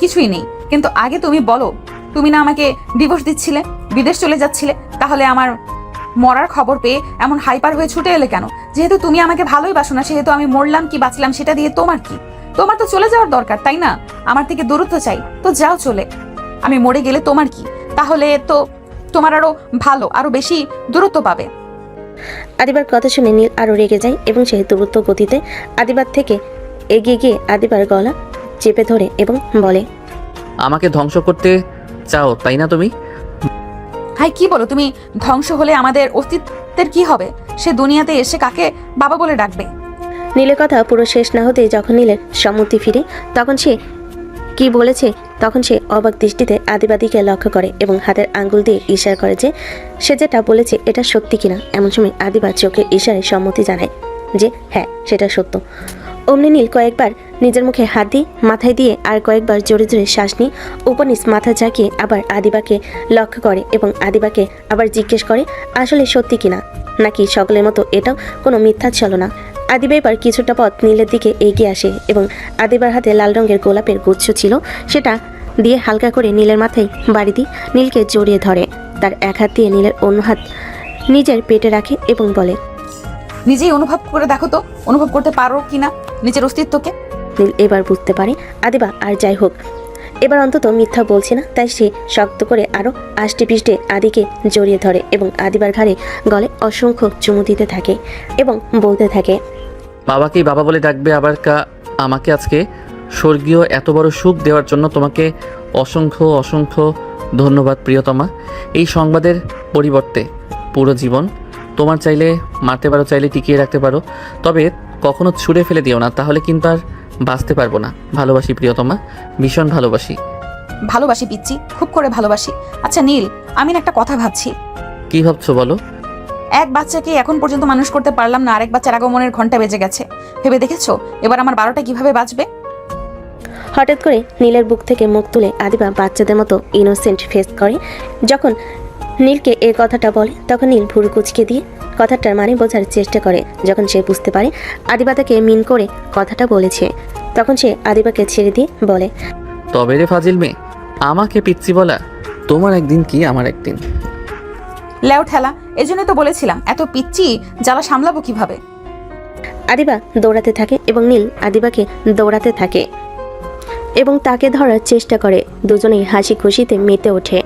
কিছুই নেই, কিন্তু আগে তুমি বলো, তুমি না আমাকে ডিভোর্স দিচ্ছিলে, বিদেশ চলে যাচ্ছিলে, তাহলে আমার মরার খবর পেয়ে এমন হাইপার হয়ে ছুটে এলে কেন? যেহেতু তুমি আমাকে ভালোই বাসো না, সেহেতু আমি মরলাম কি বাঁচলাম সেটা দিয়ে তোমার কি? তোমার তো চলে যাওয়ার দরকার, তাই না? আমার থেকে দূরত্ব চাই, তো যাও চলে। আমি মরে গেলে তোমার কি? তাহলে তো তোমার আরো ভালো, আরো বেশি দূরত্ব পাবে। আদিবার কথা শুনে নীল আরো রেগে যায় এবং সে দ্রুত গতিতে আদিবার থেকে এগিয়ে গিয়ে আদিবার গলা চেপে ধরে এবং বলে, আমাকে ধ্বংস করতে চাও তাই না তুমি? হাই, কি বলো তুমি? ধ্বংস হলে আমাদের অস্তিত্বের কি হবে? সে দুনিয়াতে এসে কাকে বাবা বলে ডাকবে? নীলের কথা পুরো শেষ না হতেই যখন নীলের সম্মতি ফিরে তখন সে কি বলেছে তখন সে অবাক দৃষ্টিতে আদিবাদীকে লক্ষ্য করে এবং হাতের আঙ্গুল দিয়ে ইশারা করে যে সে যেটা বলেছে এটা সত্যি কিনা। এমন সময় আদিবা চোখে ইশারায় সম্মতি জানায় যে হ্যাঁ সেটা সত্য। অমনি নীল কয়েকবার নিজের মুখে হাত দিয়ে মাথায় দিয়ে আর কয়েকবার জোরে জোরে শ্বাস নিয়ে উপনিস মাথা ঝাঁকিয়ে আবার আদিবাকে লক্ষ্য করে এবং আদিবাকে আবার জিজ্ঞেস করে আসলে সত্যি কিনা, নাকি সকলের মতো এটাও কোনো মিথ্যা ছলনা। আদিবা এবার কিছুটা পথ নীলের দিকে এগিয়ে আসে এবং আদিবার হাতে লাল রঙের গোলাপের গুচ্ছ ছিল সেটা দিয়ে হালকা করে নীলের মাথায় বাড়ি দিয়ে নীলকে জড়িয়ে ধরে। তার এক হাত দিয়ে নীলের অন্য হাত নিজের পেটে রাখে এবং বলে, নিজেই অনুভব করে দেখো তো, অনুভব করতে পারো কিনা নিজের অস্তিত্বকে। নীল এবার বুঝতে পারে আদিবা আর যাই হোক এবার অন্তত মিথ্যা বলছে না, তাই সে শক্ত করে আরও আষ্টে পিষ্টে আদিকে জড়িয়ে ধরে এবং আদিবার ঘাড়ে গলে অসংখ্য চুমু দিতে থাকে এবং বলতে থাকে, বাবাকেই বাবা বলে ডাকবে আবার আমাকে আজকে স্বর্গীয় এত বড় সুখ দেওয়ার জন্য তোমাকে অসংখ্য অসংখ্য ধন্যবাদ প্রিয়তমা। এই সংবাদের পরিবর্তে পুরো জীবন তোমার চাইলে মারতে পারো, চাইলে টিকিয়ে রাখতে পারো, তবে কখনো ছুঁড়ে ফেলে দিও না, তাহলে কিন্তু আর বাঁচতে পারবো না। ভালোবাসি প্রিয়তমা, ভীষণ ভালোবাসি। ভালোবাসি পিচ্ছি, খুব করে ভালোবাসি। আচ্ছা নীল, আমি না একটা কথা ভাবছি। কি ভাবছো বলো? এক বাচ্চাকে এখন পর্যন্ত মানুষ করতে পারলাম না, আরেক বাচ্চার আগমনের ঘন্টা বেজে গেছে। ভেবে দেখেছো এবার আমার 12টা কিভাবে বাজবে? হঠাৎ করে নীলের বুক থেকে মুখ তুলে আদিবা বাচ্চাদের মতো ইনোসেন্ট ফেস করে। যখন নীলকে এই কথাটা বলে তখন নীল ভুরু কুচকে দিয়ে কথাটার মানে বোঝার চেষ্টা করে। যখন সে বুঝতে পারে আদিবা তাকে মিন করে কথাটা বলেছে তখন সে আদিবাকে ছেড়ে দিয়ে বলে, তবে রে ফাজিল মেয়ে, আমাকে পিচ্ছি বলা তোমার একদিন কি আমার একদিন। লেও ঠেলা, এজন্যই তো বলেছিলাম এত পিচ্ছি জ্বালা সামলাবো কিভাবে। আদিবা দৌড়াতে থাকে এবং নীল আদিবাকে দৌড়াতে থাকে এবং তাকে ধরার চেষ্টা করে। দুজনেই হাসি খুশিতে মেতে ওঠে।